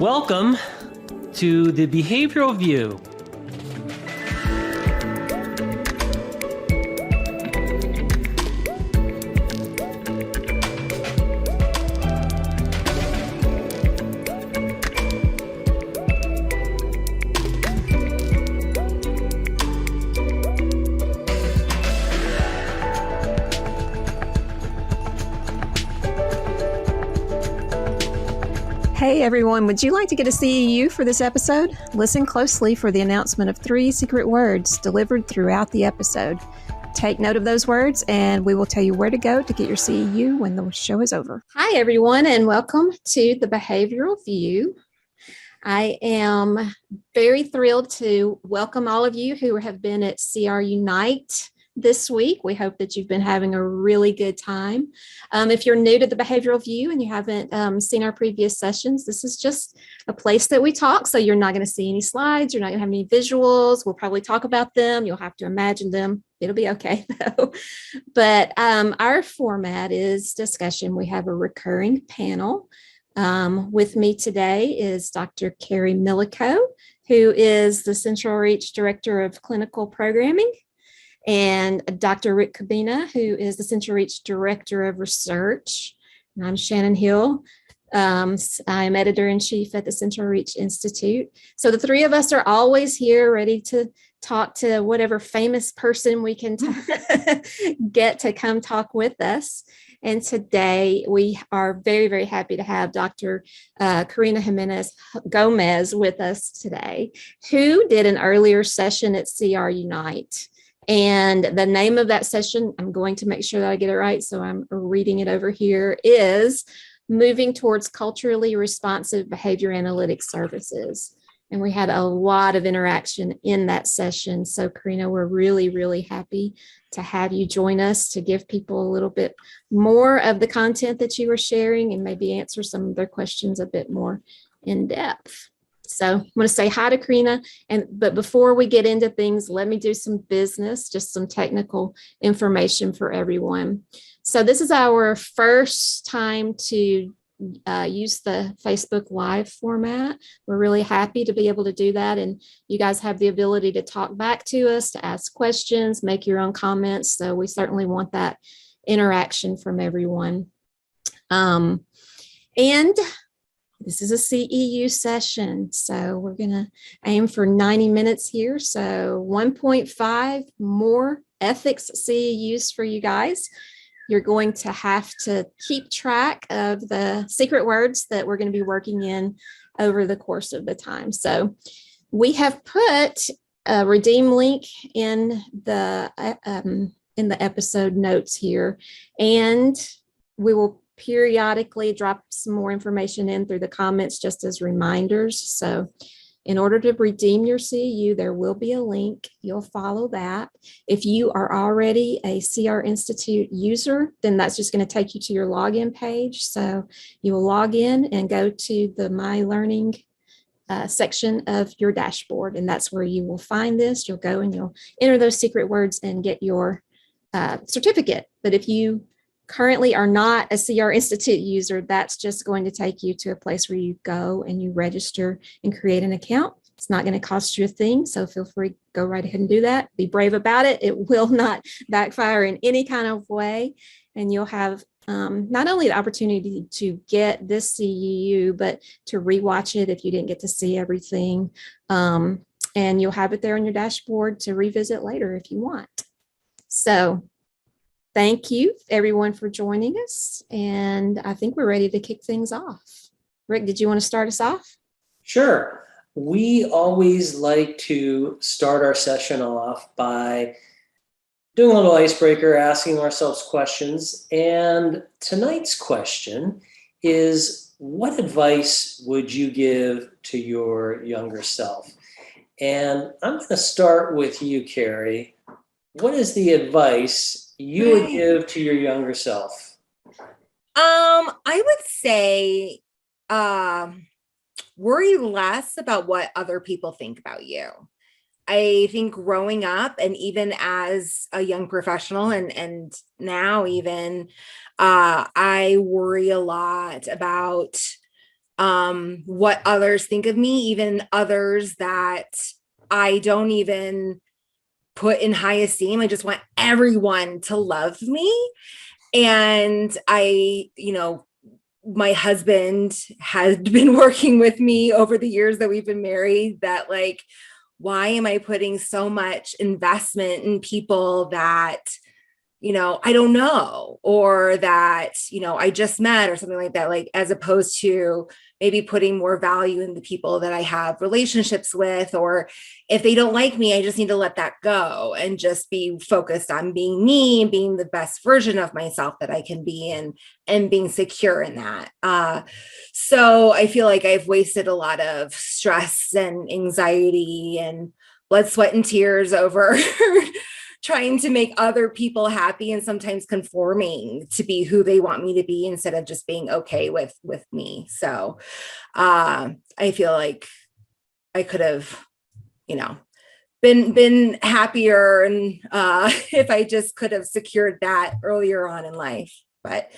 Welcome to the Behavioral View. Hey everyone, would you like to get a CEU for this episode? Listen closely for the announcement of 3 secret words delivered throughout the episode. Take note of those words and we will tell you where to go to get your CEU when the show is over. Hi everyone and welcome to the Behavioral View. I am very thrilled to welcome all of you who have been at CR Unite this week. We hope that you've been having a really good time. If you're new to the Behavioral View and you haven't seen our previous sessions, this is just a place that we talk. So you're not going to see any slides. You're not going to have any visuals. We'll probably talk about them. You'll have to imagine them. It'll be okay though. But our format is discussion. We have a recurring panel. With me today is Dr. Carrie Millico, who is the CentralReach Director of Clinical Programming, and Dr. Rick Cabina, who is the CentralReach Director of Research. And I'm Shannon Hill. I'm Editor-in-Chief at the CentralReach Institute. So the three of us are always here ready to talk to whatever famous person we can get to come talk with us. And today we are very, very happy to have Dr. Corina Jimenez-Gomez with us today, who did an earlier session at CR Unite. And the name of that session, I'm going to make sure that I get it right, so I'm reading it over here, is Moving Towards Culturally Responsive Behavior Analytics Services. And we had a lot of interaction in that session. So Corina, we're really, really happy to have you join us to give people a little bit more of the content that you were sharing and maybe answer some of their questions a bit more in depth. So I want to say hi to Corina, but before we get into things, let me do some business, just some technical information for everyone. So this is our first time to use the Facebook Live format. We're really happy to be able to do that, and you guys have the ability to talk back to us, to ask questions, make your own comments. So we certainly want that interaction from everyone. And this is a CEU session, so we're going to aim for 90 minutes here. So 1.5 more ethics CEUs for you guys. You're going to have to keep track of the secret words that we're going to be working in over the course of the time. So we have put a redeem link in the episode notes here, and we will periodically drop some more information in through the comments just as reminders. So in order to redeem your CEU, there will be a link. You'll follow that. If you are already a CR Institute user, then that's just going to take you to your login page. So you will log in and go to the My Learning section of your dashboard, and that's where you will find this. You'll go and you'll enter those secret words and get your certificate. But if you currently are not a CR Institute user, that's just going to take you to a place where you go and you register and create an account. It's not going to cost you a thing, so feel free to go right ahead and do that. Be brave about it. It will not backfire in any kind of way, and you'll have not only the opportunity to get this CEU, but to rewatch it if you didn't get to see everything, and you'll have it there on your dashboard to revisit later if you want. So thank you, everyone, for joining us. And I think we're ready to kick things off. Rick, did you want to start us off? Sure. We always like to start our session off by doing a little icebreaker, asking ourselves questions. And tonight's question is, what advice would you give to your younger self? And I'm going to start with you, Carrie. What is the advice you would give to your younger self? I would say worry less about what other people think about you. I think growing up and even as a young professional and now even I worry a lot about what others think of me, even others that I don't even put in high esteem. I just want everyone to love me. And my husband has been working with me over the years that we've been married, that like, why am I putting so much investment in people that, I don't know, or that, I just met, or something like that, like, as opposed to maybe putting more value in the people that I have relationships with, or if they don't like me, I just need to let that go and just be focused on being me and being the best version of myself that I can be, and being secure in that. So I feel like I've wasted a lot of stress and anxiety and blood, sweat, and tears over trying to make other people happy, and sometimes conforming to be who they want me to be instead of just being okay with me. So I feel like I could have, been happier, and if I just could have secured that earlier on in life. But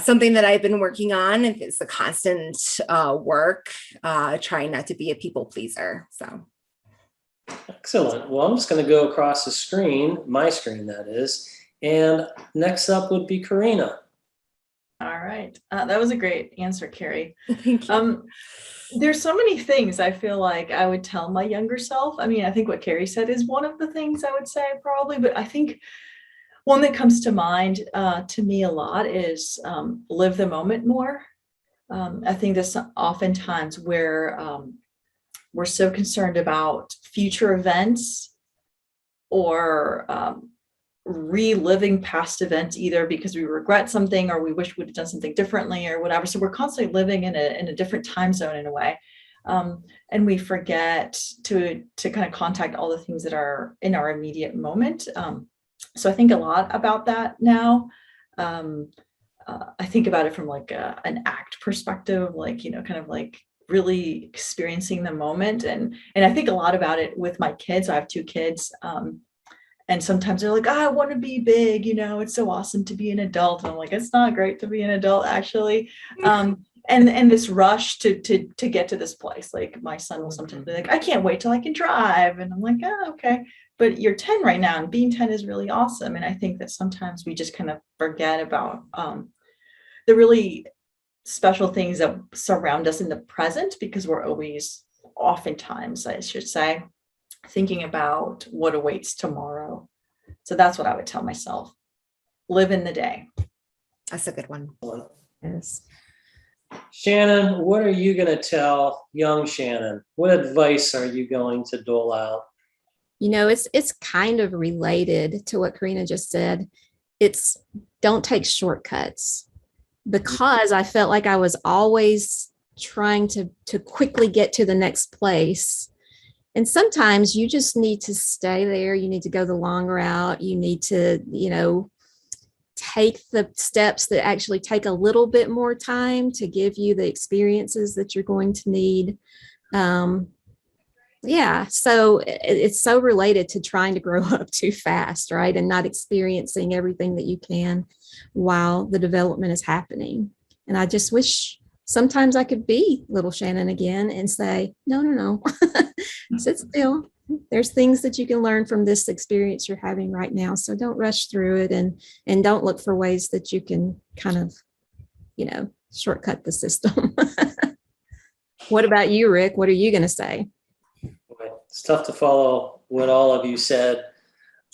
something that I've been working on, if it's a constant work, trying not to be a people pleaser. So. Excellent. Well, I'm just going to go across the screen, my screen that is, and next up would be Corina. All right. That was a great answer, Carrie. Thank you. There's so many things I feel like I would tell my younger self. I mean, I think what Carrie said is one of the things I would say probably, but I think one that comes to mind to me a lot is live the moment more. I think that's oftentimes where we're so concerned about future events or reliving past events, either because we regret something or we wish we'd have done something differently or whatever. So we're constantly living in a different time zone in a way. And we forget to kind of contact all the things that are in our immediate moment. So I think a lot about that now. I think about it from like an act perspective, like, kind of like really experiencing the moment. And I think a lot about it with my kids. I have 2 kids. And sometimes they're like, I want to be big, it's so awesome to be an adult. And I'm like, it's not great to be an adult, actually. And this rush to get to this place. Like my son will sometimes be like, I can't wait till I can drive. And I'm like, oh, okay. But you're 10 right now, and being 10 is really awesome. And I think that sometimes we just kind of forget about the really special things that surround us in the present, because we're always, oftentimes, I should say, thinking about what awaits tomorrow. So that's what I would tell myself. Live in the day. That's a good one. Yes. Shannon, what are you going to tell young Shannon? What advice are you going to dole out? It's kind of related to what Corina just said. It's don't take shortcuts, because I felt like I was always trying to quickly get to the next place. And sometimes you just need to stay there. You need to go the long route. You need to, take the steps that actually take a little bit more time to give you the experiences that you're going to need. So it's so related to trying to grow up too fast, right? And not experiencing everything that you can while the development is happening. And I just wish sometimes I could be little Shannon again and say, no, sit still. There's things that you can learn from this experience you're having right now. So don't rush through it, and don't look for ways that you can kind of, shortcut the system. What about you, Rick? What are you going to say? It's tough to follow what all of you said,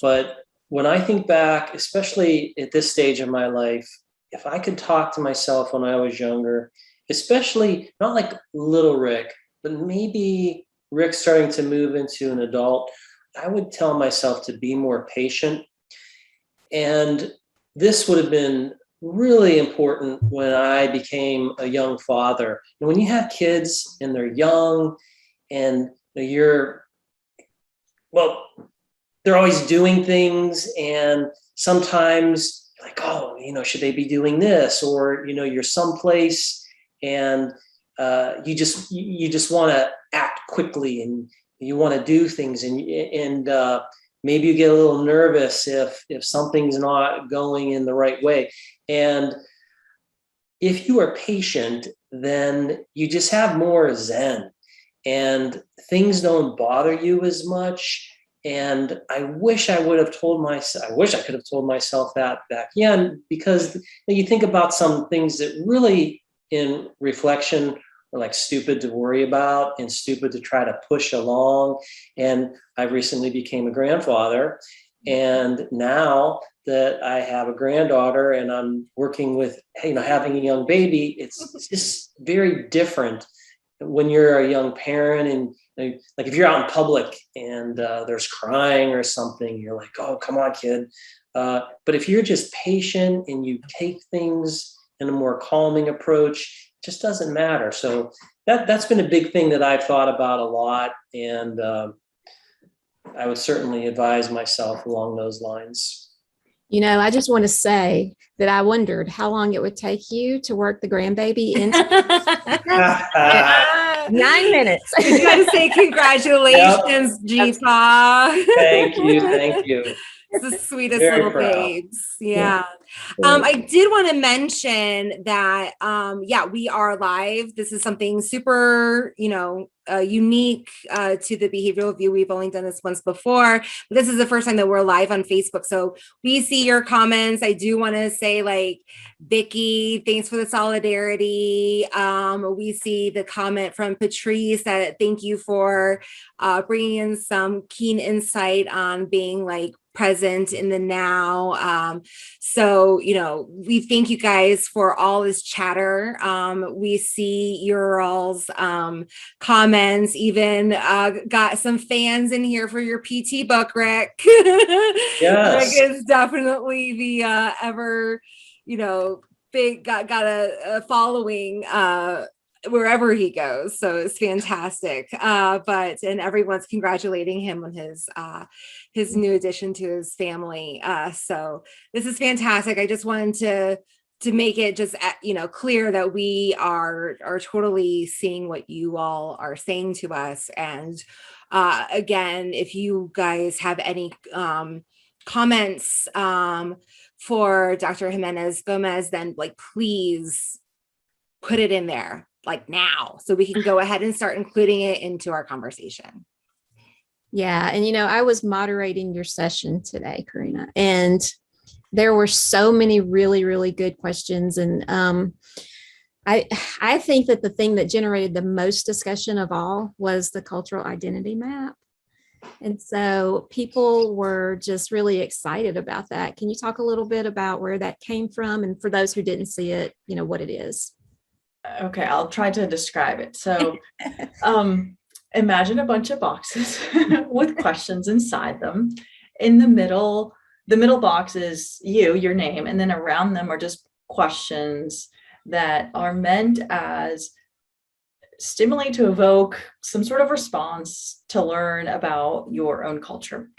but when I think back, especially at this stage of my life, if I could talk to myself when I was younger, especially not like little Rick, but maybe Rick starting to move into an adult, I would tell myself to be more patient. And this would have been really important when I became a young father. And when you have kids and they're young and they're always doing things, and sometimes like, should they be doing this? Or, you're someplace and you just want to act quickly, and you want to do things, and maybe you get a little nervous if something's not going in the right way. And if you are patient then you just have more zen and things don't bother you as much. And I wish I could have told myself that back then, because you think about some things that really in reflection are like stupid to worry about and stupid to try to push along. And I recently became a grandfather. And now that I have a granddaughter and I'm working with, having a young baby, it's just very different when you're a young parent. And like if you're out in public and there's crying or something, you're like, oh, come on, kid. But if you're just patient and you take things in a more calming approach, it just doesn't matter. So that's been a big thing that I've thought about a lot. And I would certainly advise myself along those lines. I just want to say that I wondered how long it would take you to work the grandbaby in 9 minutes. You got to say congratulations, Yep. G-Pa. Thank you. It's the sweetest Very little proud. babes. Yeah. I did want to mention that, we are live. This is something super, unique to the behavioral view. We've only done this once before, but this is the first time that we're live on Facebook. So we see your comments. I do want to say, Vicky, thanks for the solidarity. We see the comment from Patrice that thank you for bringing in some keen insight on being present in the now. So, we thank you guys for all this chatter. We see your all's comments, even got some fans in here for your PT book, Rick. Yes. Rick is definitely the ever, big, got a following wherever he goes. So it's fantastic. And everyone's congratulating him on his new addition to his family. So this is fantastic. I just wanted to make it just, clear that we are totally seeing what you all are saying to us. And again, if you guys have any comments for Dr. Jimenez-Gomez, then please put it in there now, so we can go ahead and start including it into our conversation. Yeah. And, I was moderating your session today, Corina, and there were so many really, really good questions. And I think that the thing that generated the most discussion of all was the cultural identity map. And so people were just really excited about that. Can you talk a little bit about where that came from? And for those who didn't see it, what it is? Okay, I'll try to describe it. So imagine a bunch of boxes with questions inside them. In the middle box is your name, and then around them are just questions that are meant as stimulate to evoke some sort of response to learn about your own culture.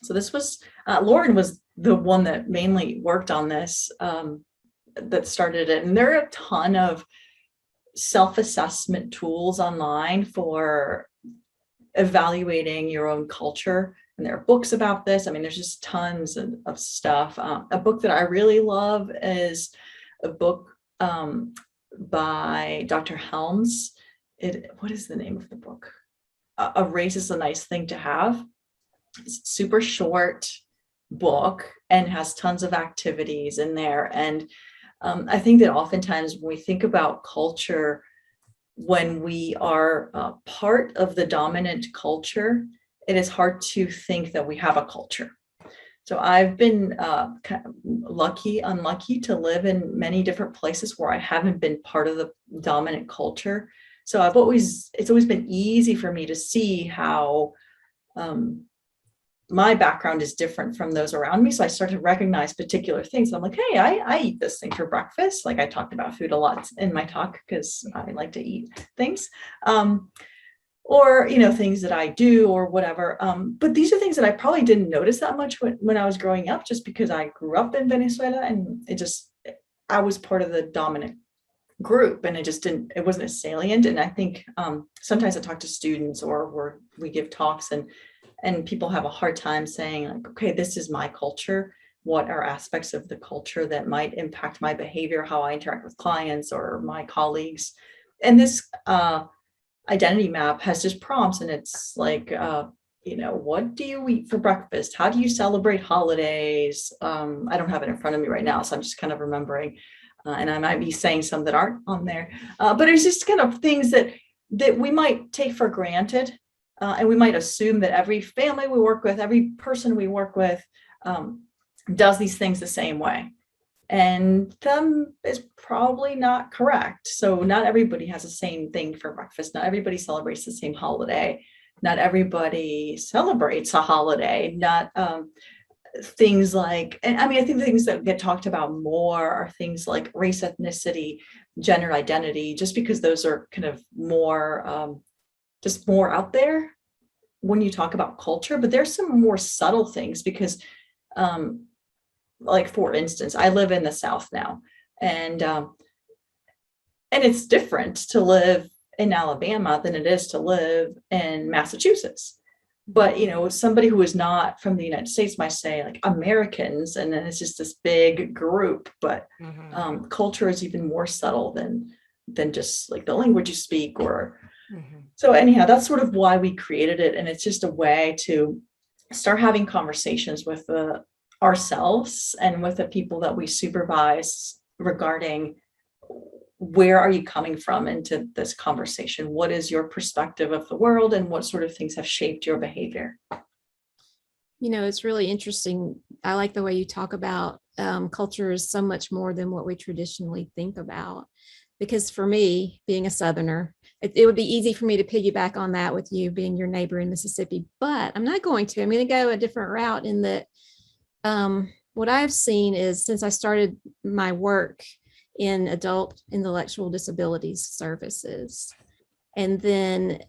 So this was, Lauren was the one that mainly worked on this, that started it. And there are a ton of self-assessment tools online for evaluating your own culture. And there are books about this. I mean, there's just tons of stuff. A book that I really love is a book by Dr. Helms. What is the name of the book? A Race is a Nice Thing to Have. It's a super short book and has tons of activities in there. And I think that oftentimes when we think about culture, when we are part of the dominant culture, it is hard to think that we have a culture. So I've been kind of unlucky to live in many different places where I haven't been part of the dominant culture. So it's always been easy for me to see how my background is different from those around me. So I start to recognize particular things. I'm like, hey, I eat this thing for breakfast. I talked about food a lot in my talk because I like to eat things. Or, things that I do or whatever. But these are things that I probably didn't notice that much when I was growing up, just because I grew up in Venezuela and I was part of the dominant group and it wasn't as salient. And I think sometimes I talk to students or we give talks and people have a hard time saying okay, this is my culture. What are aspects of the culture that might impact my behavior, how I interact with clients or my colleagues? and this identity map has just prompts, and it's like, what do you eat for breakfast? How do you celebrate holidays? I don't have it in front of me right now, so I'm just kind of remembering, and I might be saying some that aren't on there, but it's just kind of things that we might take for granted, and we might assume that every family we work with, every person we work with, does these things the same way. And is probably not correct. So not everybody has the same thing for breakfast. Not everybody celebrates the same holiday. Not everybody celebrates a holiday. Not things like, and I mean, I think the things that get talked about more are things like race, ethnicity, gender identity, just because those are kind of more, just more out there when you talk about culture. But there's some more subtle things because, like, for instance, I live in the South now, and it's different to live in Alabama than it is to live in Massachusetts. But, somebody who is not from the United States might say like Americans, and then it's just this big group, but culture is even more subtle than just like the language you speak or. So anyhow, that's sort of why we created it. And it's just a way to start having conversations with ourselves and with the people that we supervise regarding where are you coming from into this conversation? What is your perspective of the world, and what sort of things have shaped your behavior? It's really interesting. I like the way you talk about culture is so much more than what we traditionally think about. Because for me, being a Southerner, it would be easy for me to piggyback on that with you being your neighbor in Mississippi, but I'm not going to. I'm going to go a different route in that what I've seen is, since I started my work in adult intellectual disabilities services, and then,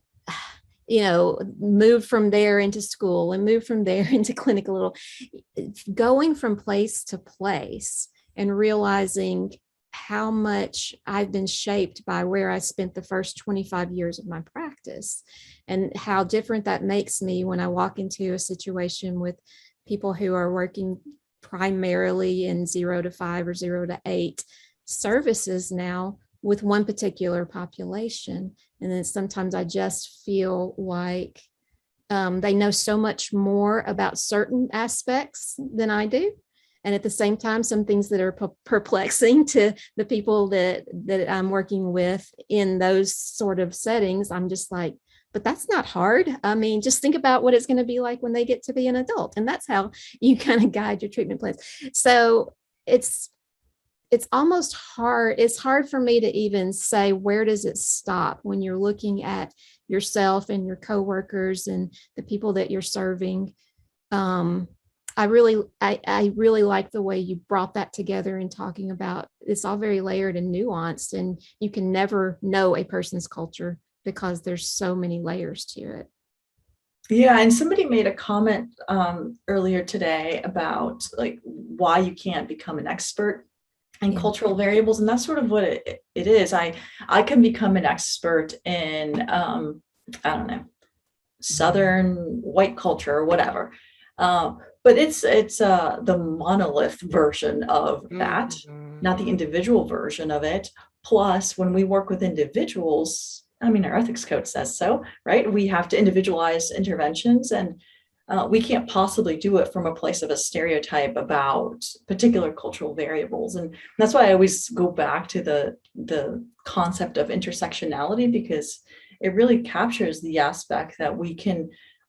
moved from there into school and moved from there into clinical, little going from place to place and realizing how much I've been shaped by where I spent the first 25 years of my practice, and how different that makes me when I walk into a situation with people who are working primarily in 0 to 5 or 0 to 8 services now with one particular population. And then sometimes I just feel like they know so much more about certain aspects than I do. And at the same time, some things that are perplexing to the people that I'm working with in those sort of settings, I'm just like, but that's not hard. I mean, just think about what it's going to be like when they get to be an adult. And that's how you kind of guide your treatment plans. So it's almost hard. It's hard for me to even say, where does it stop when you're looking at yourself and your coworkers and the people that you're serving. I really like the way you brought that together in talking about it's all very layered and nuanced, and you can never know a person's culture because there's so many layers to it. Yeah, and somebody made a comment earlier today about like why you can't become an expert in cultural variables, and that's sort of what it is. I can become an expert in I don't know, Southern white culture or whatever, but it's the monolith version of that, not the individual version of it. Plus, when we work with individuals, I mean, our ethics code says so, right? We have to individualize interventions, and we can't possibly do it from a place of a stereotype about particular cultural variables. And that's why I always go back to the concept of intersectionality, because it really captures the aspect that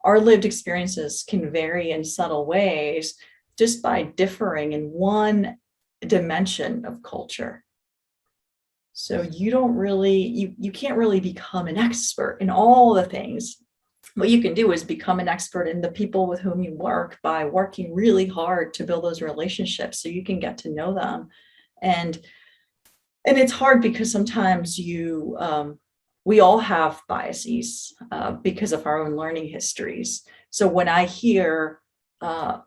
our lived experiences can vary in subtle ways just by differing in one dimension of culture. So you can't really become an expert in all the things. What you can do is become an expert in the people with whom you work by working really hard to build those relationships so you can get to know them. And it's hard because sometimes we all have biases because of our own learning histories. So when I hear a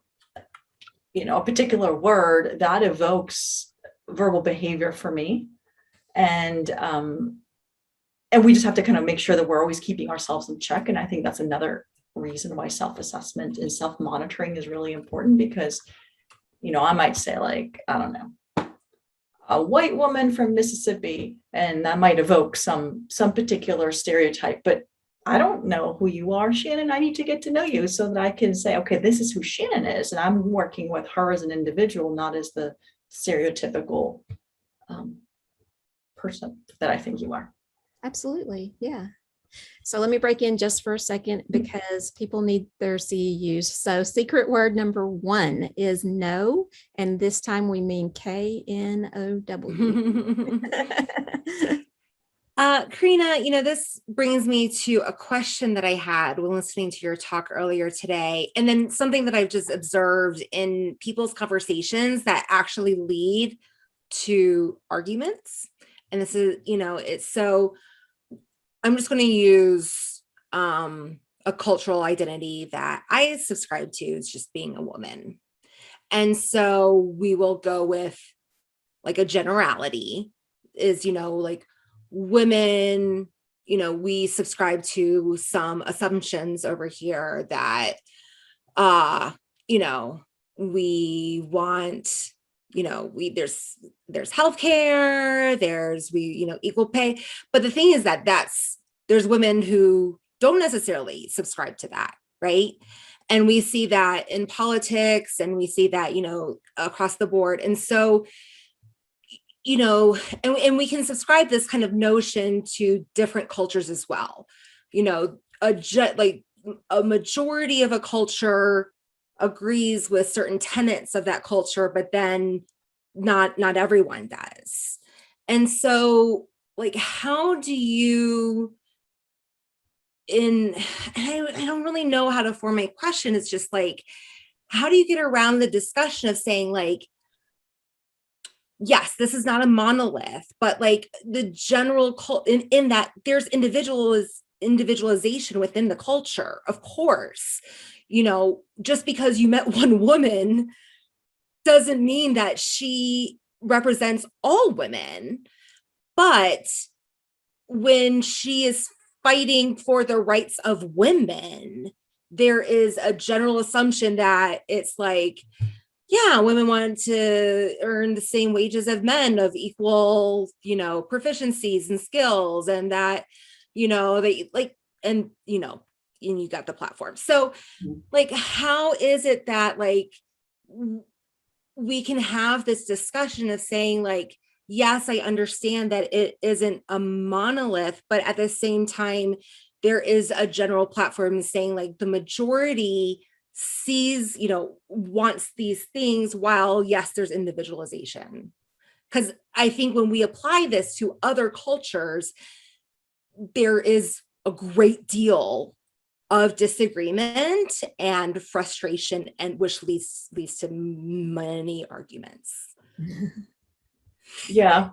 particular word, that evokes verbal behavior for me. And we just have to kind of make sure that we're always keeping ourselves in check. And I think that's another reason why self-assessment and self-monitoring is really important, because, I might say, like, I don't know, a white woman from Mississippi, and that might evoke some particular stereotype, but I don't know who you are, Shannon. I need to get to know you so that I can say, okay, this is who Shannon is, and I'm working with her as an individual, not as the stereotypical person that I think you are. Absolutely. Yeah. So let me break in just for a second because people need their CEUs. So secret word number 1 is no. And this time we mean KNOW. Corina, this brings me to a question that I had when listening to your talk earlier today. And then something that I've just observed in people's conversations that actually lead to arguments. And this is, it's so, I'm just going to use a cultural identity that I subscribe to is just being a woman. And so we will go with like a generality is, like women, we subscribe to some assumptions over here that, we want, there's healthcare, there's equal pay. But the thing is that there's women who don't necessarily subscribe to that, right? And we see that in politics, and we see that, across the board. And so, and we can subscribe this kind of notion to different cultures as well. A majority of a culture agrees with certain tenets of that culture, but then not everyone does. And so, like, how do you, I don't really know how to form a question. It's just like, how do you get around the discussion of saying, like, yes, this is not a monolith, but like the general in that there's individualization within the culture, of course. Just because you met one woman doesn't mean that she represents all women. But when she is fighting for the rights of women, there is a general assumption that it's like, yeah, women want to earn the same wages as men of equal, proficiencies and skills, and that, they like, and you got the platform. So like, how is it that like we can have this discussion of saying like, yes, I understand that it isn't a monolith, but at the same time, there is a general platform saying like the majority sees, wants these things, while yes, there's individualization. Because I think when we apply this to other cultures, there is a great deal of disagreement and frustration, and which leads to many arguments. Yeah.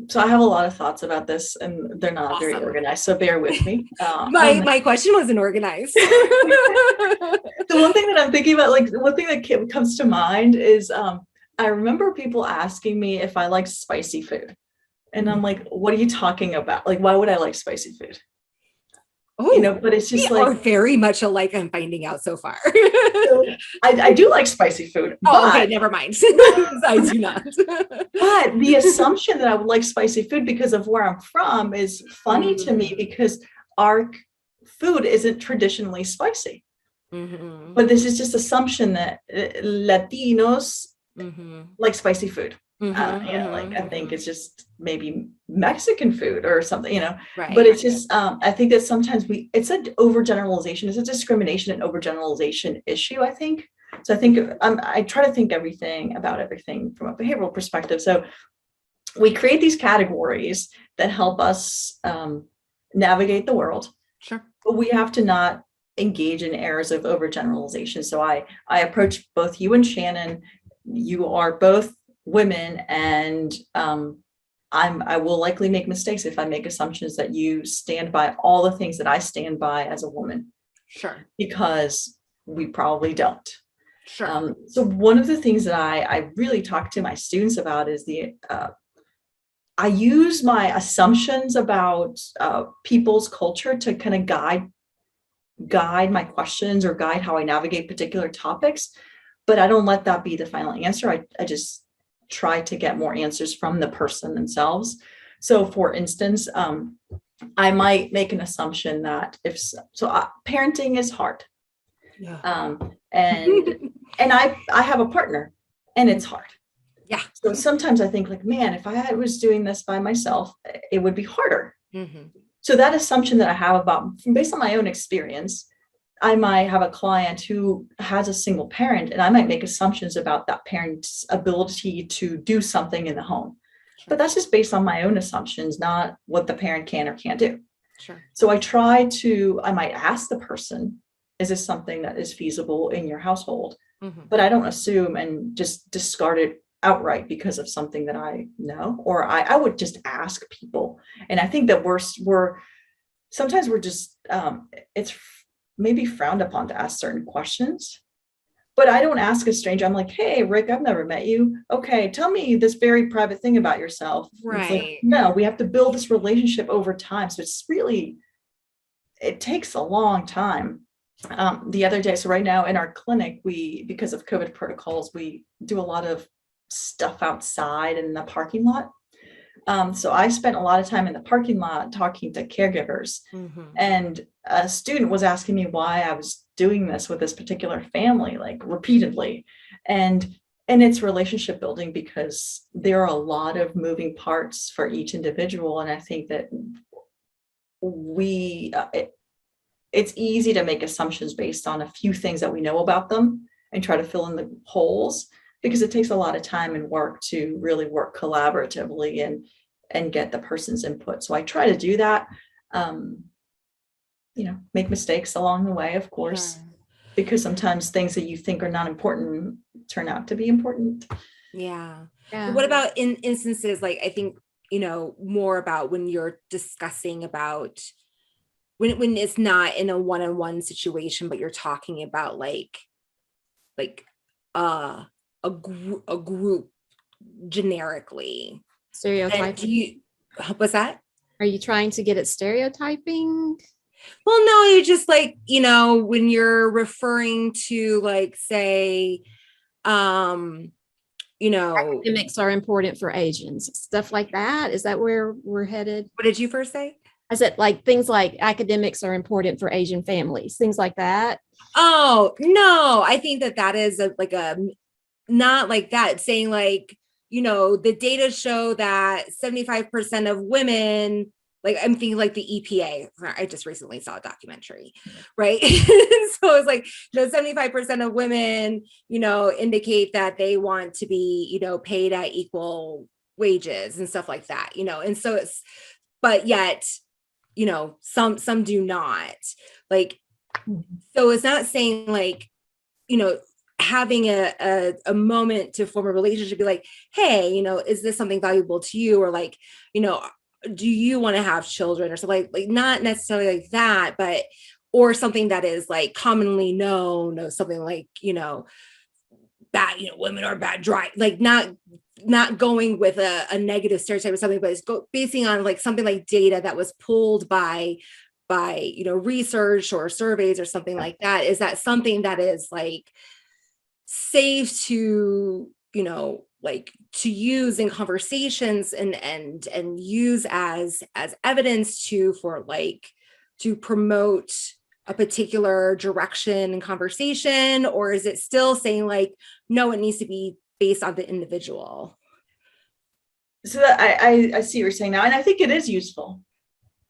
So I have a lot of thoughts about this, and they're not very organized. So bear with me. My question wasn't organized. The one thing that I'm thinking about, like one thing that comes to mind is I remember people asking me if I like spicy food. And I'm like, what are you talking about? Like, why would I like spicy food? Oh, but it's just we like are very much alike. I'm finding out so far. So I do like spicy food. Oh, okay, never mind. I do not. But the assumption that I would like spicy food because of where I'm from is funny to me, because our food isn't traditionally spicy. Mm-hmm. But this is just assumption that Latinos like spicy food. I think it's just maybe Mexican food or something, Right. But it's just, I think that sometimes it's an overgeneralization. It's a discrimination and overgeneralization issue, I think. So I think I try to think about everything from a behavioral perspective. So we create these categories that help us navigate the world. Sure. But we have to not engage in errors of overgeneralization. So I approach both you and Shannon. You are both women, and I will likely make mistakes if I make assumptions that you stand by all the things that I stand by as a woman. Sure. Because we probably don't. Sure. So one of the things that I really talk to my students about is I use my assumptions about people's culture to kind of guide my questions or guide how I navigate particular topics, but I don't let that be the final answer. I just try to get more answers from the person themselves. So for instance, I might make an assumption that parenting is hard. Yeah. And I have a partner and it's hard. Yeah. So sometimes I think like, man, if I was doing this by myself, it would be harder. Mm-hmm. So that assumption that I have based on my own experience, I might have a client who has a single parent, and I might make assumptions about that parent's ability to do something in the home. Sure. But that's just based on my own assumptions, not what the parent can or can't do. Sure. So I might ask the person, is this something that is feasible in your household? Mm-hmm. But I don't assume and just discard it outright because of something that I know, or I would just ask people. And I think that sometimes we're just, it's maybe frowned upon to ask certain questions, but I don't ask a stranger. I'm like, hey, Rick, I've never met you. Okay, tell me this very private thing about yourself. Right. Like, no, we have to build this relationship over time. So it takes a long time. The other day, so right now in our clinic, because of COVID protocols, we do a lot of stuff outside in the parking lot. So I spent a lot of time in the parking lot talking to caregivers. Mm-hmm. And a student was asking me why I was doing this with this particular family, like repeatedly. And it's relationship building because there are a lot of moving parts for each individual. And I think that it's easy to make assumptions based on a few things that we know about them and try to fill in the holes, because it takes a lot of time and work to really work collaboratively and get the person's input. So I try to do that, make mistakes along the way, of course, because sometimes things that you think are not important turn out to be important. Yeah. What about in instances, like, I think, more about when you're discussing about when it's not in a one-on-one situation, but you're talking about like a group generically. Stereotyping. What's that? Are you trying to get at stereotyping? Well, no, you just like, when you're referring to like, say, academics are important for Asians, stuff like that. Is that where we're headed? What did you first say? I said like things like academics are important for Asian families, things like that. Oh, no, I think that is not like that, saying like, the data show that 75% of women, like I'm thinking like the EPA, I just recently saw a documentary, right? So it's like, 75% of women, indicate that they want to be, paid at equal wages and stuff like that, and so but yet, some do not, like, so it's not saying like, having a moment to form a relationship, be like, hey, is this something valuable to you? Or like, do you want to have children or something like not necessarily like that, but, or something that is like commonly known, or something like, bad, women are bad, dry, like not going with a negative stereotype or something, but it's basing on like something like data that was pulled by research or surveys or something like that. Is that something that is like safe to, like to use in conversations and use as evidence to promote a particular direction in conversation? Or is it still saying like, no, it needs to be based on the individual? So that I see what you're saying now, and I think it is useful.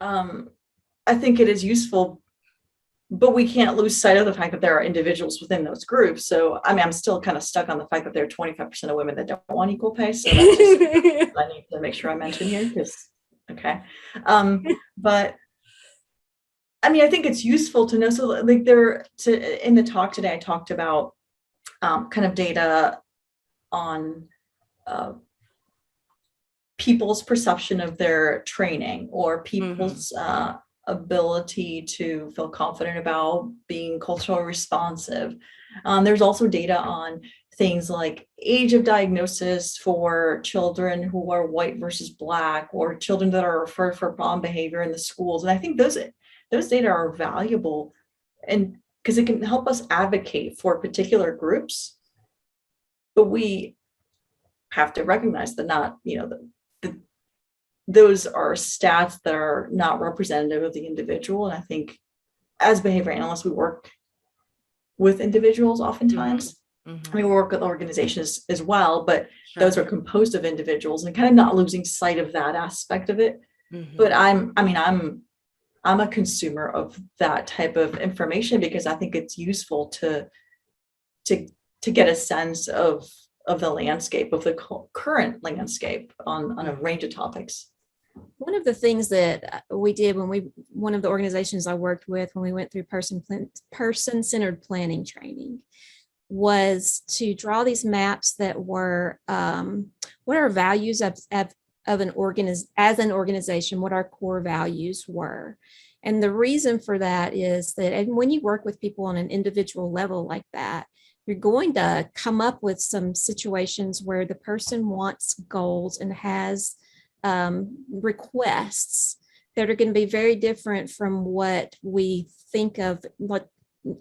I think it is useful, but we can't lose sight of the fact that there are individuals within those groups. So, I mean, I'm still kind of stuck on the fact that there are 25% of women that don't want equal pay. So that's just I need to make sure I mention here, because, okay. But I mean, I think it's useful to know. So like in the talk today, I talked about kind of data on people's perception of their training, or people's ability to feel confident about being culturally responsive. There's also data on things like age of diagnosis for children who are white versus Black, or children that are referred for problem behavior in the schools. And I think those data are valuable, and because it can help us advocate for particular groups. But we have to recognize that not, those are stats that are not representative of the individual. And I think as behavior analysts, we work with individuals oftentimes. Mm-hmm. I mean, we work with organizations as well, but Sure. those are composed of individuals, and kind of not losing sight of that aspect of it. Mm-hmm. But I'm a consumer of that type of information because I think it's useful to get a sense of the landscape, of the current landscape on a range of topics. One of the things that we did one of the organizations I worked with when we went through person-centered planning training was to draw these maps that were what our values as an organization, what our core values were. And the reason for that is that when you work with people on an individual level like that, you're going to come up with some situations where the person wants goals and has requests that are going to be very different from what we think of, what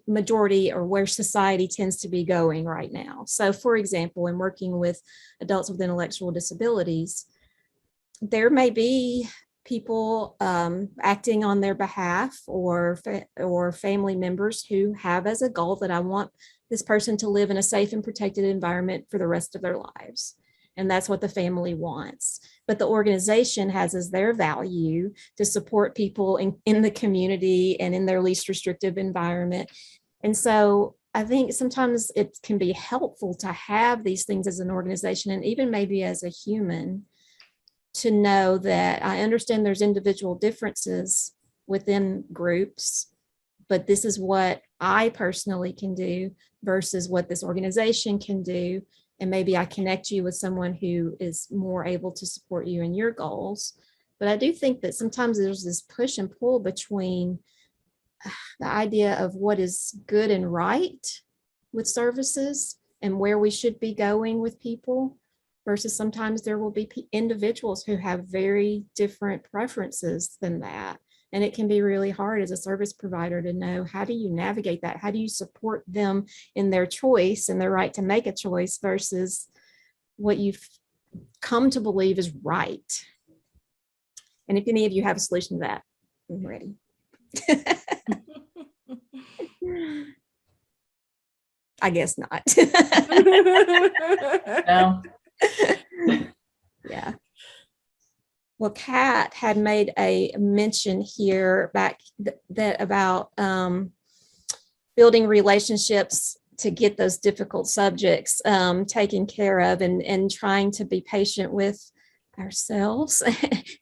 majority or where society tends to be going right now. So, for example, in working with adults with intellectual disabilities, there may be people acting on their behalf or family members who have as a goal that I want this person to live in a safe and protected environment for the rest of their lives. And that's what the family wants. But the organization has as their value to support people in the community and in their least restrictive environment. And so I think sometimes it can be helpful to have these things as an organization, and even maybe as a human, to know that I understand there's individual differences within groups, but this is what I personally can do versus what this organization can do. And maybe I connect you with someone who is more able to support you in your goals. But I do think that sometimes there's this push and pull between the idea of what is good and right with services and where we should be going with people, versus sometimes there will be individuals who have very different preferences than that. And it can be really hard as a service provider to know, how do you navigate that? How do you support them in their choice and their right to make a choice versus what you've come to believe is right? And if any of you have a solution to that, I'm ready. I guess not. No. Yeah. Well, Kat had made a mention here back that about building relationships to get those difficult subjects taken care of, and trying to be patient with ourselves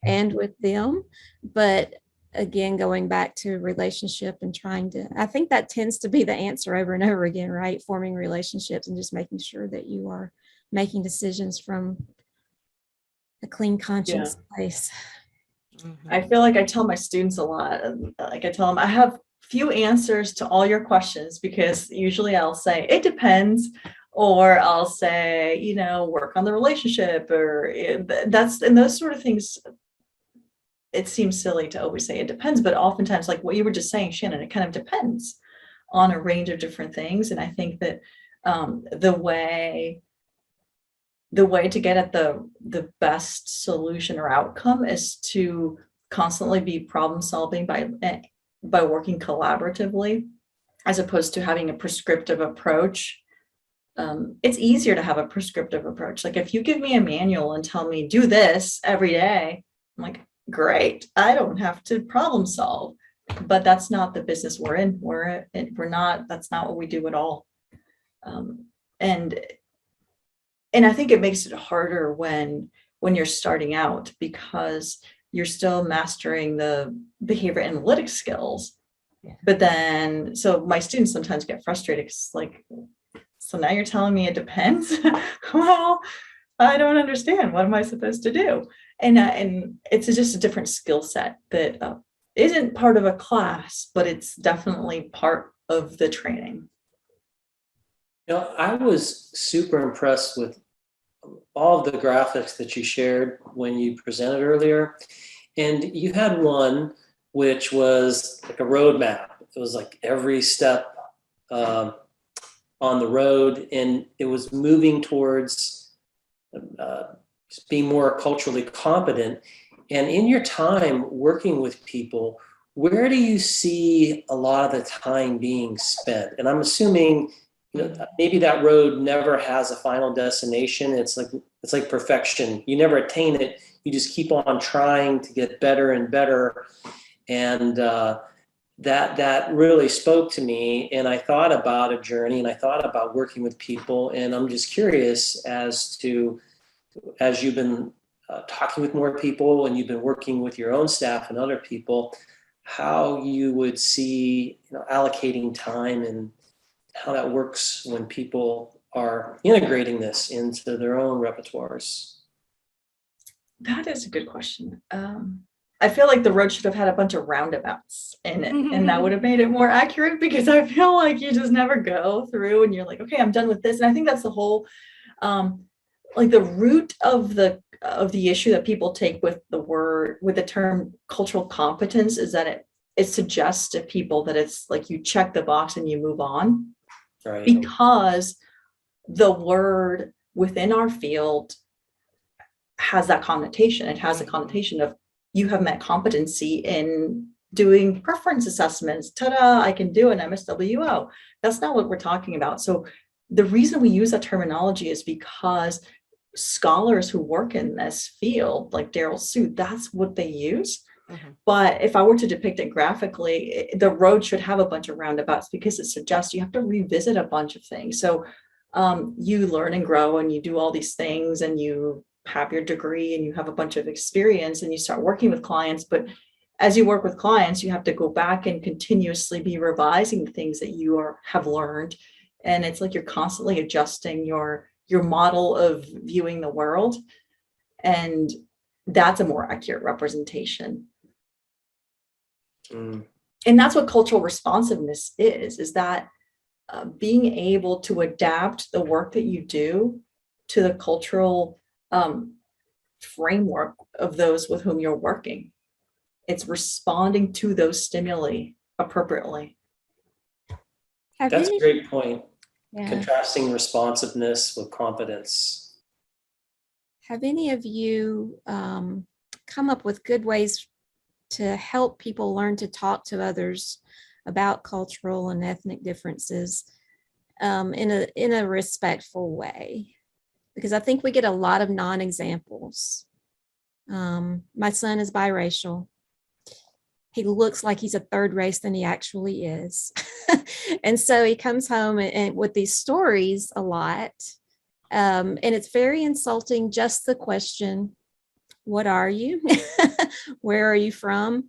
and with them. But again, going back to relationship and I think that tends to be the answer over and over again, right? Forming relationships and just making sure that you are making decisions from a clean conscience place. I feel like I tell my students a lot, like I tell them, I have few answers to all your questions, because usually I'll say, it depends, or I'll say, work on the relationship, or and those sort of things. It seems silly to always say it depends, but oftentimes, like what you were just saying, Shannon, it kind of depends on a range of different things. And I think that the way to get at the best solution or outcome is to constantly be problem solving by working collaboratively, as opposed to having a prescriptive approach. It's easier to have a prescriptive approach. Like if you give me a manual and tell me do this every day, I'm like, great, I don't have to problem solve. But that's not the business we're in. That's not what we do at all. And I think it makes it harder when you're starting out, because you're still mastering the behavior analytics skills. Yeah. But then, so my students sometimes get frustrated because so now you're telling me it depends? Well, I don't understand. What am I supposed to do? And it's just a different skill set that isn't part of a class, but it's definitely part of the training. I was super impressed with all of the graphics that you shared when you presented earlier. And you had one which was like a roadmap. It was like every step on the road, and it was moving towards being more culturally competent. And in your time working with people, where do you see a lot of the time being spent? And I'm assuming, maybe that road never has a final destination. It's like perfection. You never attain it. You just keep on trying to get better and better. And that really spoke to me. And I thought about a journey, and I thought about working with people. And I'm just curious as you've been talking with more people and you've been working with your own staff and other people, how you would see allocating time and how that works when people are integrating this into their own repertoires. That is a good question. I feel like the road should have had a bunch of roundabouts in it, and that would have made it more accurate, because I feel like you just never go through and you're like, okay, I'm done with this. And I think that's the whole, like the root of the issue that people take with the term cultural competence is that it suggests to people that it's like you check the box and you move on. Right. Because the word within our field has that connotation. It has a connotation of you have met competency in doing preference assessments. Ta-da, I can do an MSWO. That's not what we're talking about. So the reason we use that terminology is because scholars who work in this field, like Daryl Sue, that's what they use. Mm-hmm. But if I were to depict it graphically, the road should have a bunch of roundabouts, because it suggests you have to revisit a bunch of things. So you learn and grow and you do all these things and you have your degree and you have a bunch of experience and you start working with clients. But as you work with clients, you have to go back and continuously be revising the things that you have learned. And it's like you're constantly adjusting your model of viewing the world. And that's a more accurate representation. And that's what cultural responsiveness is that being able to adapt the work that you do to the cultural framework of those with whom you're working. It's responding to those stimuli appropriately. That's a great point. Yeah. Contrasting responsiveness with competence. Have any of you come up with good ways to help people learn to talk to others about cultural and ethnic differences in a respectful way? Because I think we get a lot of non-examples. My son is biracial. He looks like he's a third race than he actually is. And so he comes home and with these stories a lot. And it's very insulting, just the question, what are you? Where are you from?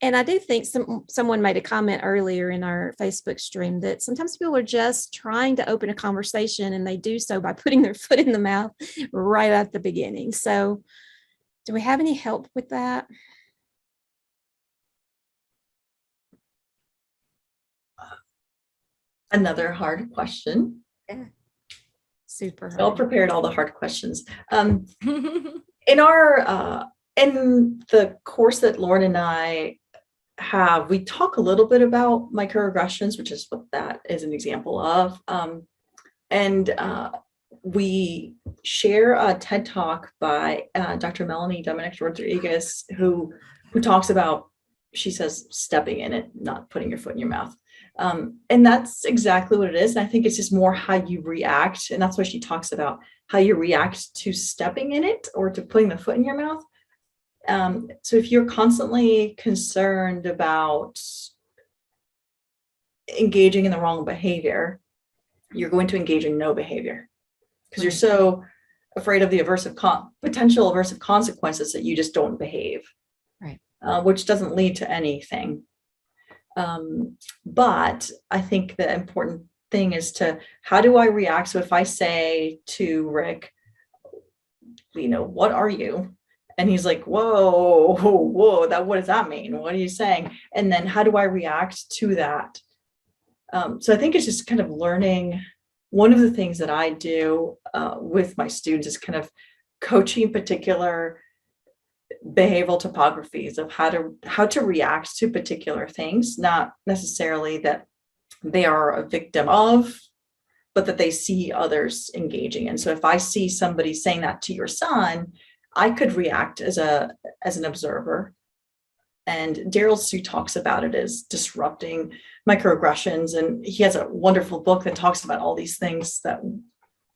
And I do think someone made a comment earlier in our Facebook stream that sometimes people are just trying to open a conversation, and they do so by putting their foot in the mouth right at the beginning. So do we have any help with that? Another hard question. Yeah. Super hard. Well prepared, all the hard questions. In our in the course that Lauren and I have, we talk a little bit about microaggressions, which is what that is an example of. And we share a TED Talk by Dr. Melanie Dominic-Rodriguez, who talks about, she says, stepping in it, not putting your foot in your mouth. And that's exactly what it is. And I think it's just more how you react. And that's what she talks about, how you react to stepping in it or to putting the foot in your mouth. So if you're constantly concerned about engaging in the wrong behavior, you're going to engage in no behavior, because you're so afraid of the potential aversive consequences that you just don't behave, right? Which doesn't lead to anything. But I think the important thing is how do I react? So if I say to Rick, what are you? And he's like, whoa, what does that mean? What are you saying? And then how do I react to that? So I think it's just kind of learning. One of the things that I do with my students is kind of coaching particular behavioral topographies of how to react to particular things, not necessarily that they are a victim of, but that they see others engaging. And so if I see somebody saying that to your son, I could react as an observer. And Daryl Sue talks about it as disrupting microaggressions. And he has a wonderful book that talks about all these things that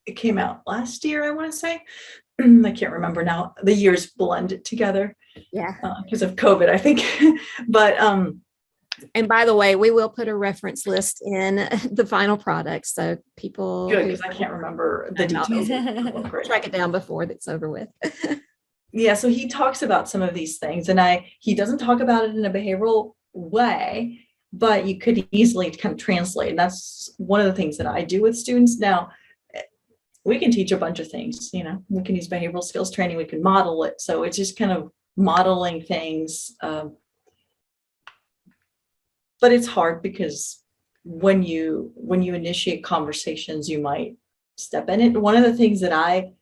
it came out last year, I want to say. I can't remember now. The years blend together. Yeah. Because of COVID, I think. But and by the way, we will put a reference list in the final product, so people good, because I can't remember the details. Track it down before it's over with. Yeah, so he talks about some of these things, and he doesn't talk about it in a behavioral way, but you could easily kind of translate. And that's one of the things that I do with students. Now, we can teach a bunch of things, you know, we can use behavioral skills training, we can model it. So it's just kind of modeling things. But it's hard because when you initiate conversations, you might step in it. One of the things that I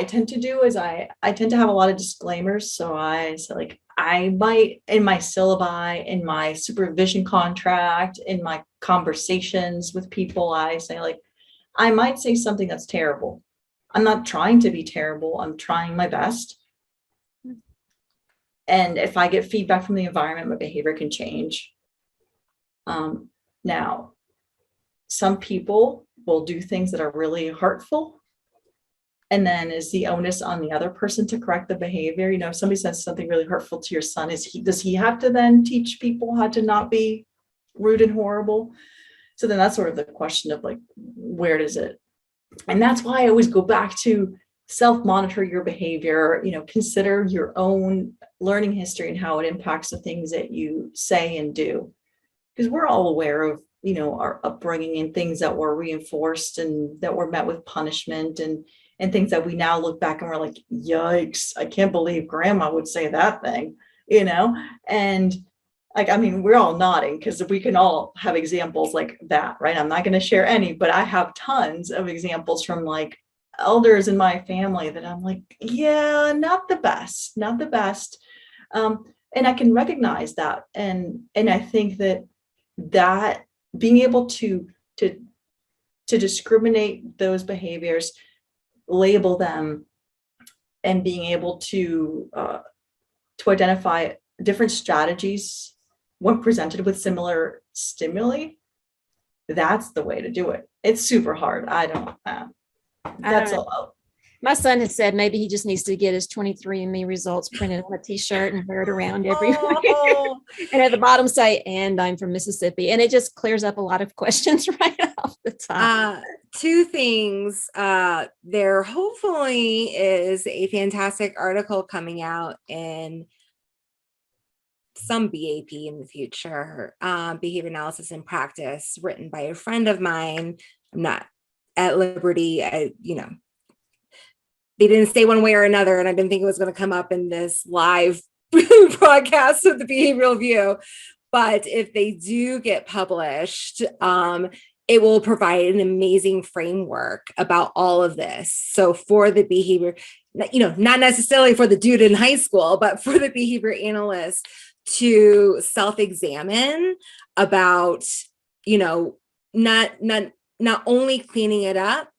tend to do is I tend to have a lot of disclaimers. So I say, like, I might, in my syllabi, in my supervision contract, in my conversations with people, I say, like, I might say something that's terrible. I'm not trying to be terrible. I'm trying my best. And if I get feedback from the environment, my behavior can change. Now, some people will do things that are really hurtful. And then is the onus on the other person to correct the behavior? You know, if somebody says something really hurtful to your son, does he have to then teach people how to not be rude and horrible? So then that's sort of the question of, like, where does it? And that's why I always go back to self-monitor your behavior, you know, consider your own learning history and how it impacts the things that you say and do. Because we're all aware of, you know, our upbringing and things that were reinforced and that were met with punishment and things that we now look back and we're like, yikes, I can't believe grandma would say that thing, you know? And like, I mean, we're all nodding because we can all have examples like that, right? I'm not going to share any, but I have tons of examples from, like, elders in my family that I'm like, yeah, not the best. And I can recognize that. And I think that being able to discriminate those behaviors, label them, and being able to identify different strategies when presented with similar stimuli, that's the way to do it. It's super hard. That's all. My son has said maybe he just needs to get his 23andMe results printed on a t-shirt and wear it around everywhere. Oh. And at the bottom say, and I'm from Mississippi. And it just clears up a lot of questions right off the top. Two things. There hopefully is a fantastic article coming out in some BAP in the future, behavior analysis in practice, written by a friend of mine. I'm not at liberty. They didn't say one way or another, and I didn't think it was going to come up in this live broadcast of the Behavioral View. But if they do get published, it will provide an amazing framework about all of this. So for the behavior, not necessarily for the dude in high school, but for the behavior analyst to self-examine about, not only cleaning it up,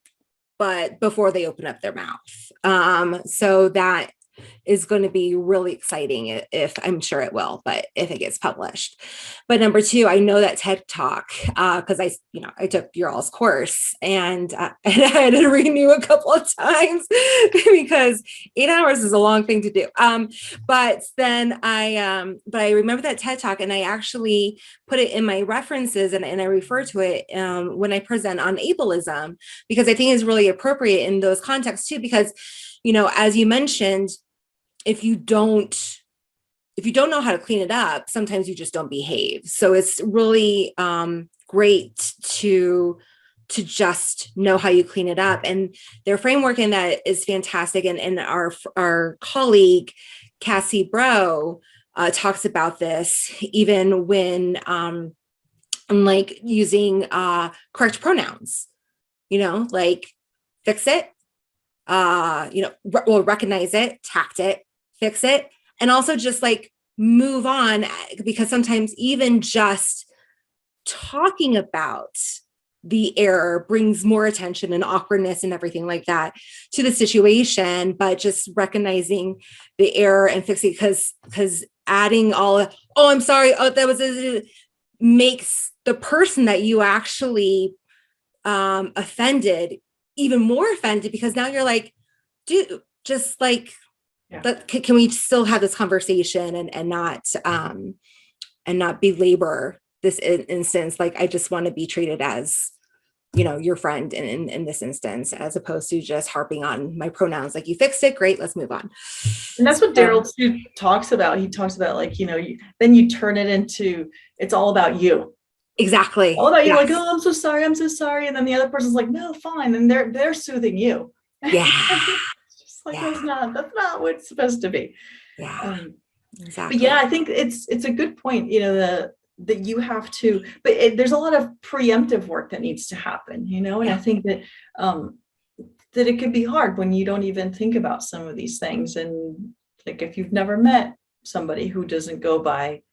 but before they open up their mouth. So that is going to be really exciting, if I'm sure it will, but if it gets published. But number two, I know that TED Talk, because I took your all's course and I had to renew a couple of times because 8 hours is a long thing to do. But I remember that TED Talk, and I actually put it in my references and I refer to it when I present on ableism, because I think it's really appropriate in those contexts too, because as you mentioned, if you don't know how to clean it up, sometimes you just don't behave. So it's really great to just know how you clean it up. And their framework in that is fantastic. And our colleague, Cassie Bro, talks about this, even when like using correct pronouns, like fix it, recognize it, tact it, fix it, and also just like move on, because sometimes even just talking about the error, brings more attention and awkwardness and everything like that to the situation, but just recognizing the error and fixing it, because adding oh, I'm sorry, oh, that was makes the person that you actually offended even more offended, because now you're like, dude, just like, can we still have this conversation and not belabor this instance? Like, I just want to be treated as, your friend in this instance, as opposed to just harping on my pronouns. Like, you fixed it, great, let's move on. And that's what Daryl too talks about. He talks about, like, then you turn it into, it's all about you. Exactly. All about you. Like, oh, I'm so sorry. And then the other person's like, no, fine. And they're soothing you. Yeah. It's just like, that's not what it's supposed to be. Yeah. Exactly. But yeah, I think it's a good point, that you have to, but there's a lot of preemptive work that needs to happen, and I think that that it could be hard when you don't even think about some of these things. And like, if you've never met somebody who doesn't go by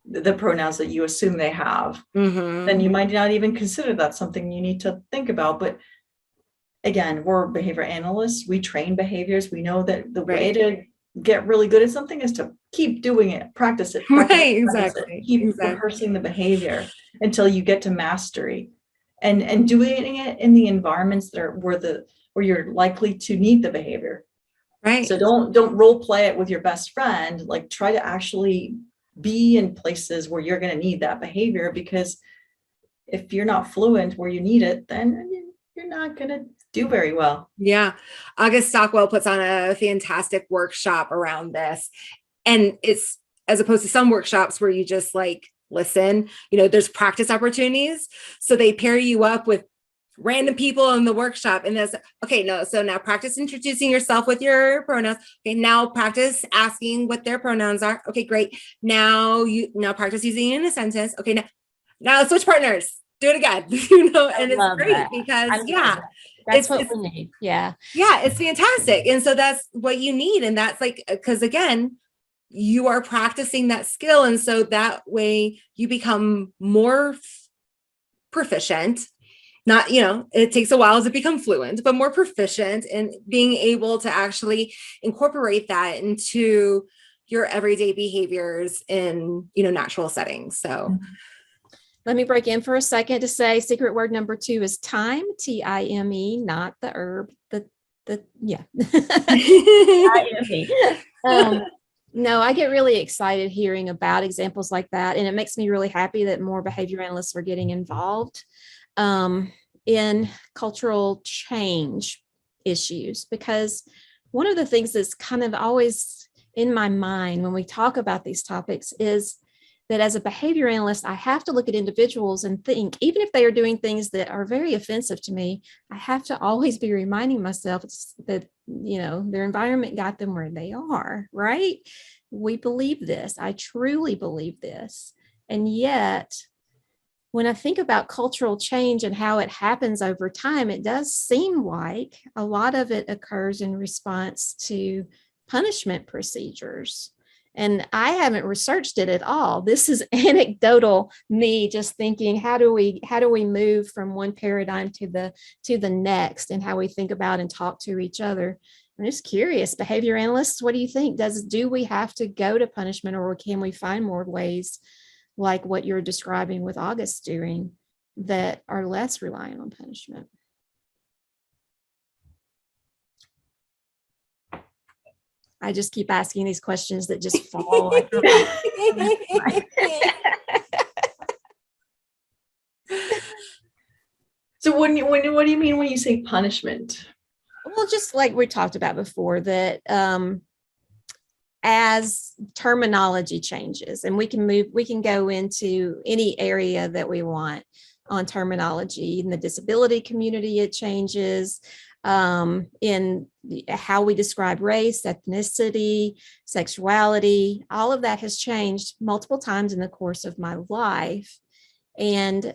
the pronouns that you assume they have, then you might not even consider that something you need to think about. But again, we're behavior analysts. We train behaviors. We know that the way to get really good at something is to keep doing it, practice it, keep rehearsing the behavior until you get to mastery, and doing it in the environments that are where you're likely to need the behavior. Right. So don't role play it with your best friend. Like, try to actually be in places where you're going to need that behavior, because if you're not fluent where you need it, then you're not going to do very well. Yeah. August Stockwell puts on a fantastic workshop around this. And it's, as opposed to some workshops where you just like listen, there's practice opportunities. So they pair you up with random people in the workshop, and that's okay. No, so now practice introducing yourself with your pronouns. Okay, now practice asking what their pronouns are. Okay, great. Now practice using it in a sentence. Okay, now switch partners. Do it again. And it's great that. Because that's what we need. Yeah, it's fantastic. And so that's what you need, and that's like, because again, you are practicing that skill, and so that way you become more proficient. Not, it takes a while to become fluent, but more proficient in being able to actually incorporate that into your everyday behaviors in, natural settings. So let me break in for a second to say secret word number 2 is time, Time, not the herb, yeah. No, I get really excited hearing about examples like that. And it makes me really happy that more behavior analysts are getting involved in cultural change issues, because one of the things that's kind of always in my mind when we talk about these topics is that as a behavior analyst, I have to look at individuals and think, even if they are doing things that are very offensive to me, I have to always be reminding myself that, their environment got them where they are, right? We believe this. I truly believe this. And yet, when I think about cultural change and how it happens over time, it does seem like a lot of it occurs in response to punishment procedures. And I haven't researched it at all. This is anecdotal me just thinking, how do we move from one paradigm to the next, and how we think about and talk to each other. I'm just curious, behavior analysts, what do you think? Do we have to go to punishment, or can we find more ways like what you're describing with August doing that are less reliant on punishment? I just keep asking these questions that just fall. So what do you mean when you say punishment? Well, just like we talked about before, that as terminology changes, and we can go into any area that we want on terminology. In the disability community, it changes. In how we describe race, ethnicity, sexuality, all of that has changed multiple times in the course of my life. And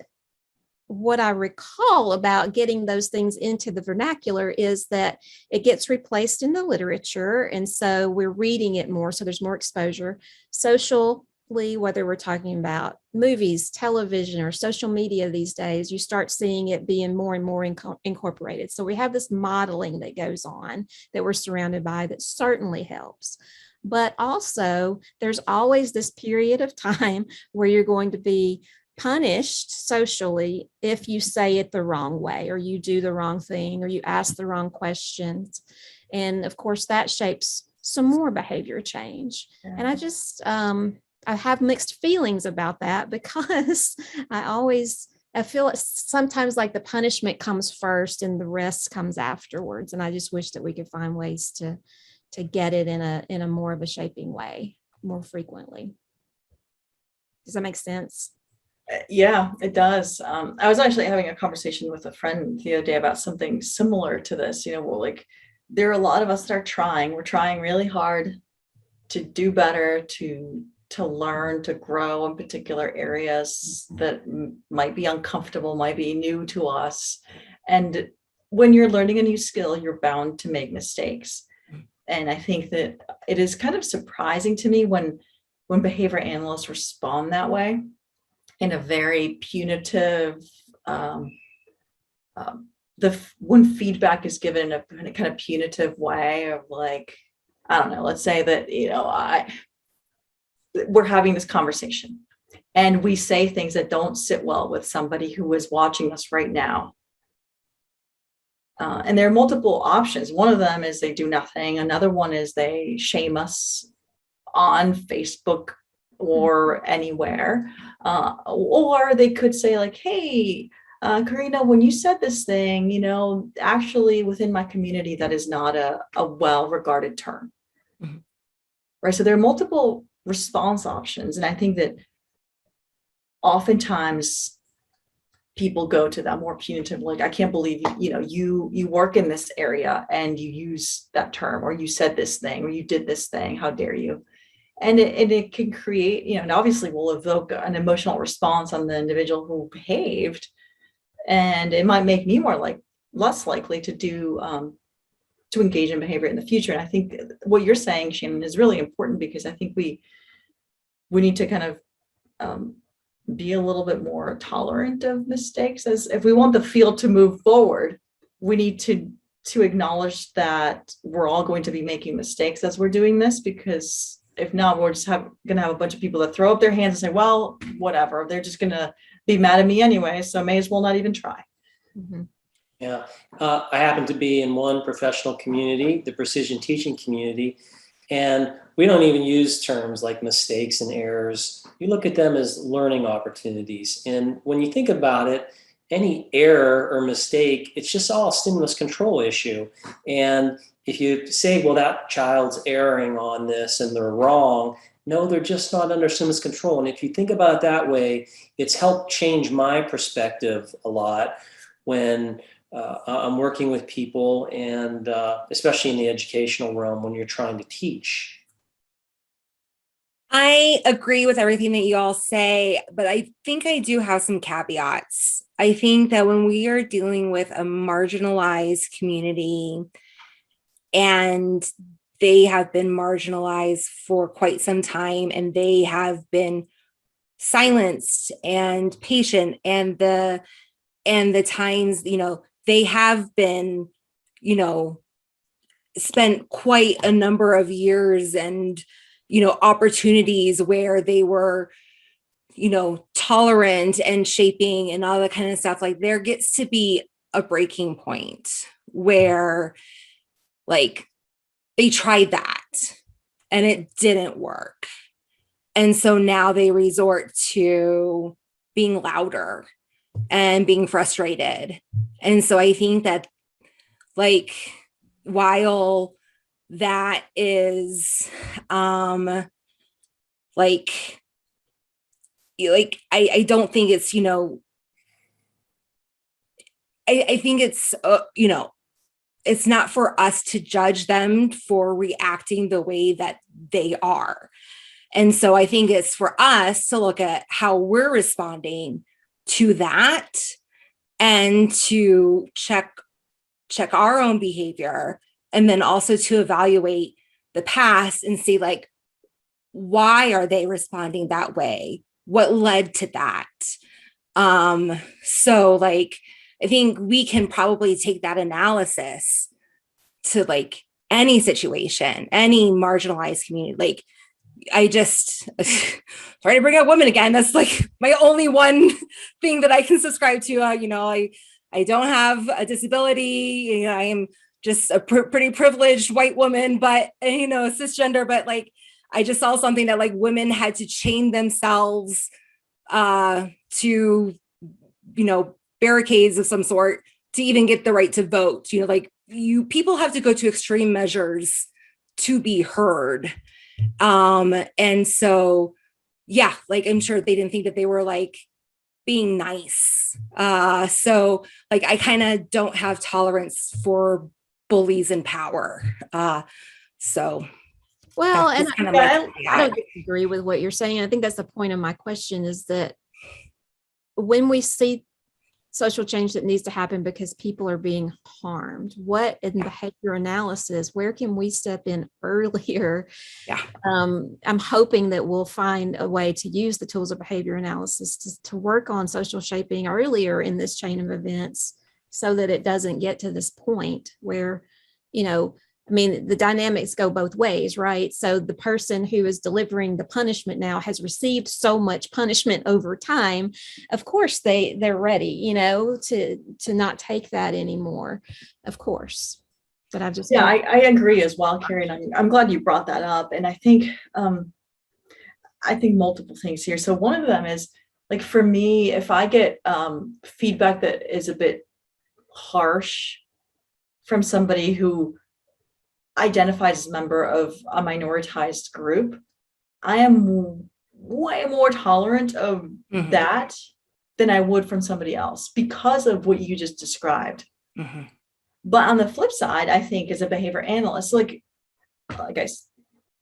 what I recall about getting those things into the vernacular is that it gets replaced in the literature. And so we're reading it more. So there's more exposure. Social whether we're talking about movies, television, or social media these days, you start seeing it being more and more incorporated. So we have this modeling that goes on that we're surrounded by that certainly helps. But also, there's always this period of time where you're going to be punished socially if you say it the wrong way, or you do the wrong thing, or you ask the wrong questions. And of course, that shapes some more behavior change. Yeah. And I have mixed feelings about that, because I feel sometimes like the punishment comes first and the rest comes afterwards. And I just wish that we could find ways to get it in a more of a shaping way more frequently. Does that make sense? Yeah, it does. I was actually having a conversation with a friend the other day about something similar to this. Like, there are a lot of us that are trying. We're trying really hard to do better, to learn, to grow in particular areas that might be uncomfortable, might be new to us. And when you're learning a new skill, you're bound to make mistakes. And I think that it is kind of surprising to me when behavior analysts respond that way, in a very punitive, when feedback is given in a kind of punitive way of, like, I don't know, let's say that, we're having this conversation and we say things that don't sit well with somebody who is watching us right now. And there are multiple options. One of them is they do nothing. Another one is they shame us on Facebook or anywhere. Or they could say, like, hey, Corina, when you said this thing, actually within my community, that is not a well-regarded term. Mm-hmm. Right. So there are multiple response options. And I think that oftentimes people go to that more punitive, like, I can't believe you work in this area and you use that term, or you said this thing, or you did this thing, how dare you? And it can create, and obviously will evoke an emotional response on the individual who behaved, and it might make me less likely to do to engage in behavior in the future. And I think what you're saying, Shannon, is really important, because I think we need to kind of be a little bit more tolerant of mistakes. As if we want the field to move forward, we need to acknowledge that we're all going to be making mistakes as we're doing this, because if not, we're just going to have a bunch of people that throw up their hands and say, well, whatever, they're just going to be mad at me anyway, so may as well not even try. Mm-hmm. Yeah, I happen to be in one professional community, the precision teaching community, and we don't even use terms like mistakes and errors. You look at them as learning opportunities. And when you think about it, any error or mistake, it's just all a stimulus control issue. And if you say, well, that child's erring on this and they're wrong, no, they're just not under stimulus control. And if you think about it that way, it's helped change my perspective a lot when I'm working with people, and especially in the educational realm when you're trying to teach. I agree with everything that you all say, but I think I do have some caveats. I think that when we are dealing with a marginalized community, and they have been marginalized for quite some time, and they have been silenced and patient, and the times, they have been, spent quite a number of years and, opportunities where they were, tolerant and shaping and all that kind of stuff. Like, there gets to be a breaking point where, like, they tried that and it didn't work. And so now they resort to being louder and being frustrated. And so I think that, like, while that is I don't think it's, I think it's it's not for us to judge them for reacting the way that they are. And so I think it's for us to look at how we're responding to that, and to check our own behavior, and then also to evaluate the past and see, like, why are they responding that way? What led to that? So like, I think we can probably take that analysis to like any situation, any marginalized community. Like, I just sorry to bring up women again. That's like my only one thing that I can subscribe to. I don't have a disability. I am just a pretty privileged white woman, but cisgender. But like, I just saw something that like women had to chain themselves to barricades of some sort to even get the right to vote. People have to go to extreme measures to be heard. And so, yeah, like, I'm sure they didn't think that they were like being nice. So like, I kind of don't have tolerance for bullies in power. So. Well, and I don't disagree with what you're saying. I think that's the point of my question, is that when we see social change that needs to happen because people are being harmed, what in behavior analysis, where can we step in earlier? Yeah. I'm hoping that we'll find a way to use the tools of behavior analysis to work on social shaping earlier in this chain of events, so that it doesn't get to this point where, the dynamics go both ways, right? So the person who is delivering the punishment now has received so much punishment over time. Of course, they're ready, to not take that anymore, of course. But I agree as well, Carrie. And I'm glad you brought that up. And I think multiple things here. So one of them is, like, for me, if I get feedback that is a bit harsh from somebody who identifies as a member of a minoritized group, I am way more tolerant of that than I would from somebody else, because of what you just described. But on the flip side, I think as a behavior analyst, like guys,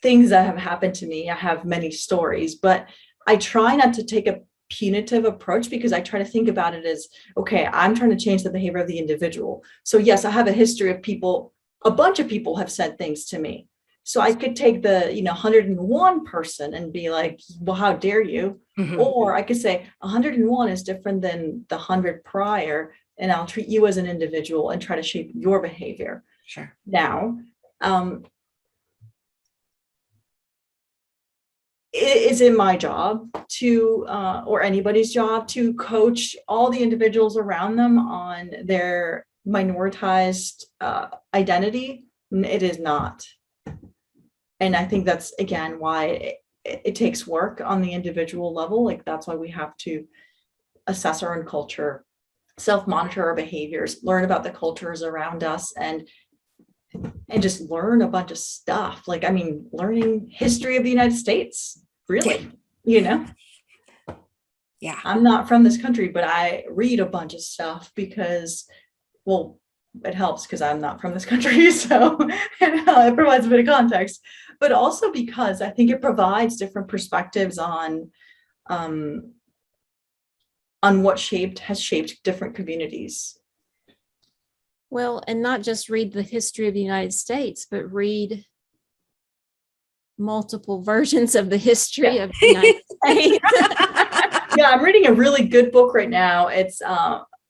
things that have happened to me, I have many stories, but I try not to take a punitive approach, because I try to think about it as, okay, I'm trying to change the behavior of the individual. So yes, I have a history of people. A bunch of people have said things to me. So I could take the 101 person and be like, well, how dare you? Or I could say 101 is different than the 100 prior, and I'll treat you as an individual and try to shape your behavior. Sure. Now, it is in my job to, or anybody's job, to coach all the individuals around them on their minoritized identity. It is not. And I think that's, again, why it takes work on the individual level. Like, that's why we have to assess our own culture, self-monitor our behaviors, learn about the cultures around us, and just learn a bunch of stuff. Like, learning history of the United States, really, Yeah. I'm not from this country, but I read a bunch of stuff because, well, it helps because I'm not from this country. So it provides a bit of context, but also because I think it provides different perspectives on what has shaped different communities. Well, and not just read the history of the United States, but read multiple versions of the history of the United States. Yeah, I'm reading a really good book right now. It's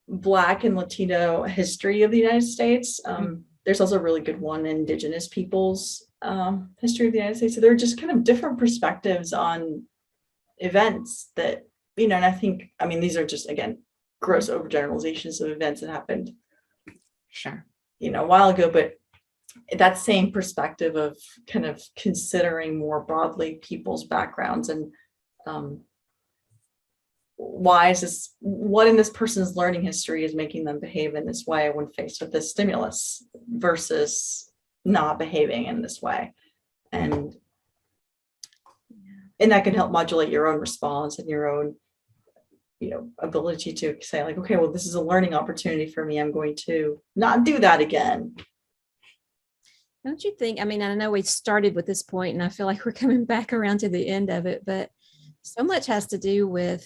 Black and Latino history of the United States. There's also a really good one, Indigenous peoples history of the United States. So there are just kind of different perspectives on events that, and I think, these are just, again, gross overgeneralizations of events that happened, sure, a while ago, but that same perspective of kind of considering more broadly people's backgrounds and what in this person's learning history is making them behave in this way when faced with this stimulus versus not behaving in this way. And that can help modulate your own response and your own, ability to say, like, okay, well, this is a learning opportunity for me. I'm going to not do that again. Don't you think? I know we started with this point and I feel like we're coming back around to the end of it, but so much has to do with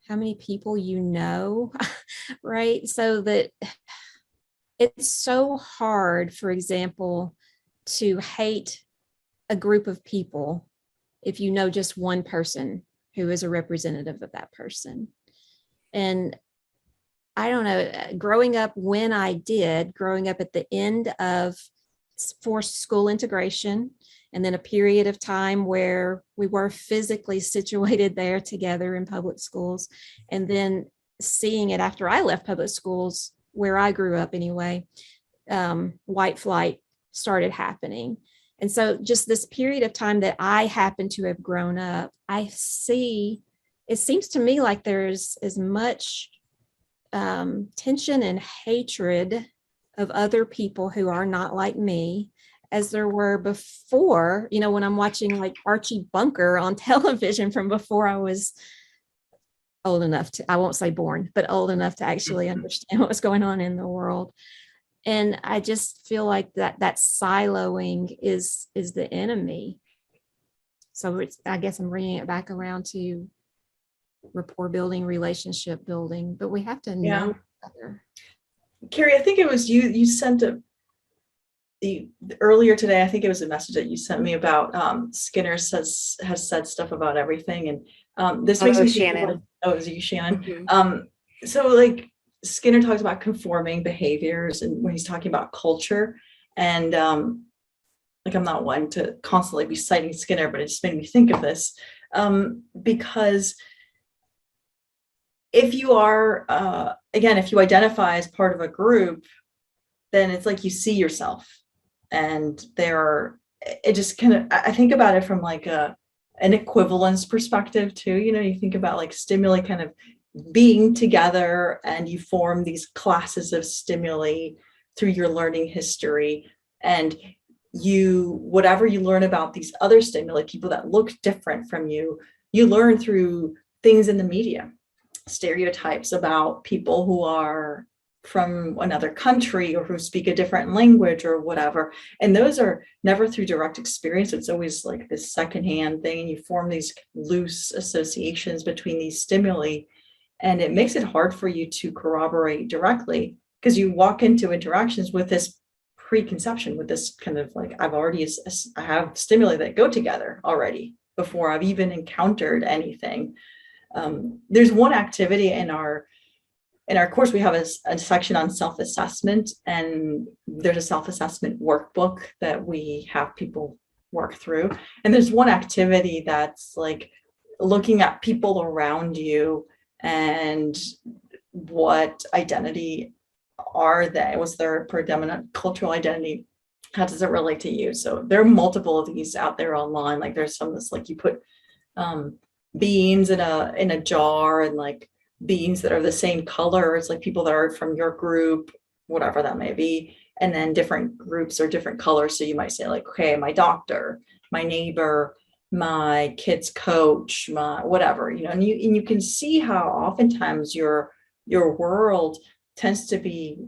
how many people right? So that it's so hard, for example, to hate a group of people if you know just one person who is a representative of that person. And I don't know, growing up at the end of forced school integration, and then a period of time where we were physically situated there together in public schools, and then seeing it after I left public schools, where I grew up anyway, white flight started happening. And so just this period of time that I happen to have grown up, it seems to me like there's as much tension and hatred of other people who are not like me as there were before, when I'm watching like Archie Bunker on television from before I was old enough to, I won't say born, but old enough to actually understand what was going on in the world. And I just feel like that siloing is the enemy. So I guess I'm bringing it back around to rapport building, relationship building, but we have to know each other. Carrie, I think it was you sent earlier today, I think it was a message that you sent me about Skinner has said stuff about everything. And this makes me Shannon. Oh, it was you, Shannon. Mm-hmm. So like Skinner talks about conforming behaviors, and when he's talking about culture, and like I'm not one to constantly be citing Skinner, but it just made me think of this because if you are, again, if you identify as part of a group, then it's like you see yourself, and it just kind of, I think about it from like an equivalence perspective too. You think about like stimuli kind of being together, and you form these classes of stimuli through your learning history, and whatever you learn about these other stimuli, people that look different from you learn through things in the media, stereotypes about people who are from another country or who speak a different language or whatever. And those are never through direct experience. It's always like this secondhand thing, and you form these loose associations between these stimuli. And it makes it hard for you to corroborate directly, because you walk into interactions with this preconception, with this kind of like, I have stimuli that go together already before I've even encountered anything. There's one activity in our course. We have a section on self-assessment, and there's a self-assessment workbook that we have people work through. And there's one activity that's like looking at people around you and what identity are they? What's their predominant cultural identity? How does it relate to you? So there are multiple of these out there online. Like there's some that's like you put beans in a jar, and like beans that are the same color. It's like people that are from your group, whatever that may be. And then different groups are different colors. So you might say like, okay, my doctor, my neighbor, my kid's coach, my whatever, and you can see how oftentimes your world tends to be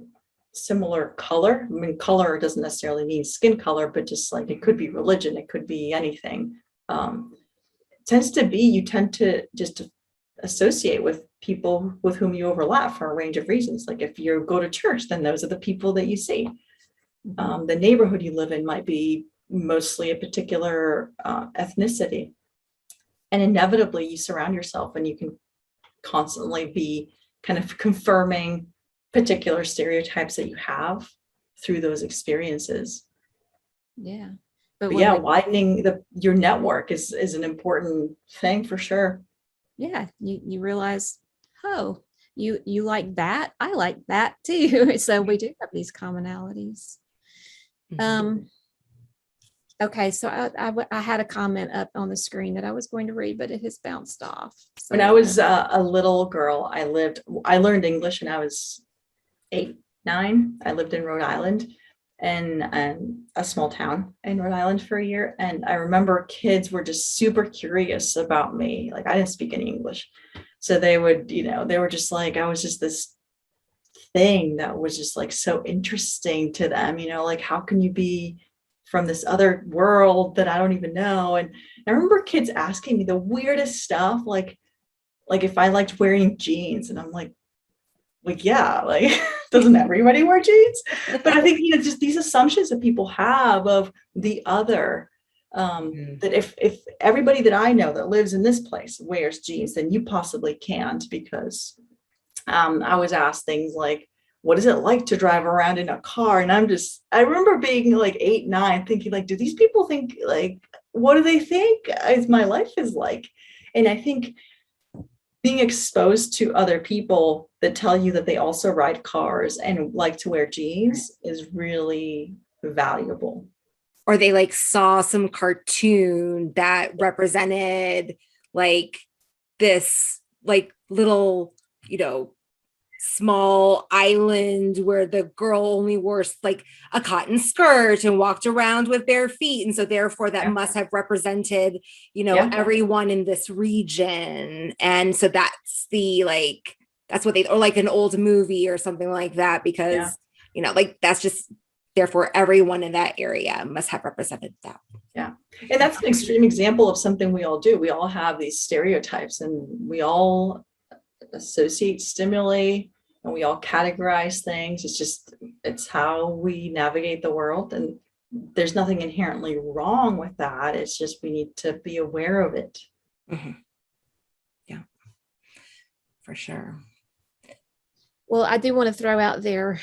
similar color. I mean, color doesn't necessarily mean skin color, but just like it could be religion, it could be anything. You tend to just associate with people with whom you overlap for a range of reasons. Like if you go to church, then those are the people that you see. The neighborhood you live in might be mostly a particular ethnicity. And inevitably you surround yourself, and you can constantly be kind of confirming particular stereotypes that you have through those experiences. Yeah. But yeah, widening your network is an important thing for sure. Yeah. You realize, oh, you like that. I like that too. So we do have these commonalities. Mm-hmm. Okay, so I had a comment up on the screen that I was going to read, but it has bounced off. So, when I was a little girl, I learned English when I was 8, 9. I lived in Rhode Island, and a small town in Rhode Island for a year. And I remember kids were just super curious about me. Like I didn't speak any English. So they would, they were just like, I was just this thing that was just like so interesting to them, like how can you be from this other world that I don't even know? And I remember kids asking me the weirdest stuff, like if I liked wearing jeans, and I'm like yeah, like doesn't everybody wear jeans? But I think just these assumptions that people have of the other, That if everybody that I know that lives in this place wears jeans, then you possibly can't, because I was asked things like, what is it like to drive around in a car? And I remember being like 8, 9, thinking like, do these people think like, what do they think my life is like? And I think being exposed to other people that tell you that they also ride cars and like to wear jeans is really valuable. Or they like saw some cartoon that represented like this like little, small island where the girl only wore like a cotton skirt and walked around with bare feet. And so therefore that must have represented, everyone in this region. And so that's that's what or like an old movie or something like that, because, that's just, therefore everyone in that area must have represented that. Yeah. And that's an extreme example of something we all do. We all have these stereotypes, and we all associate stimuli, and we all categorize things. It's how we navigate the world, and there's nothing inherently wrong with that. It's just we need to be aware of it. Mm-hmm. Yeah, for sure. Well, I do want to throw out there,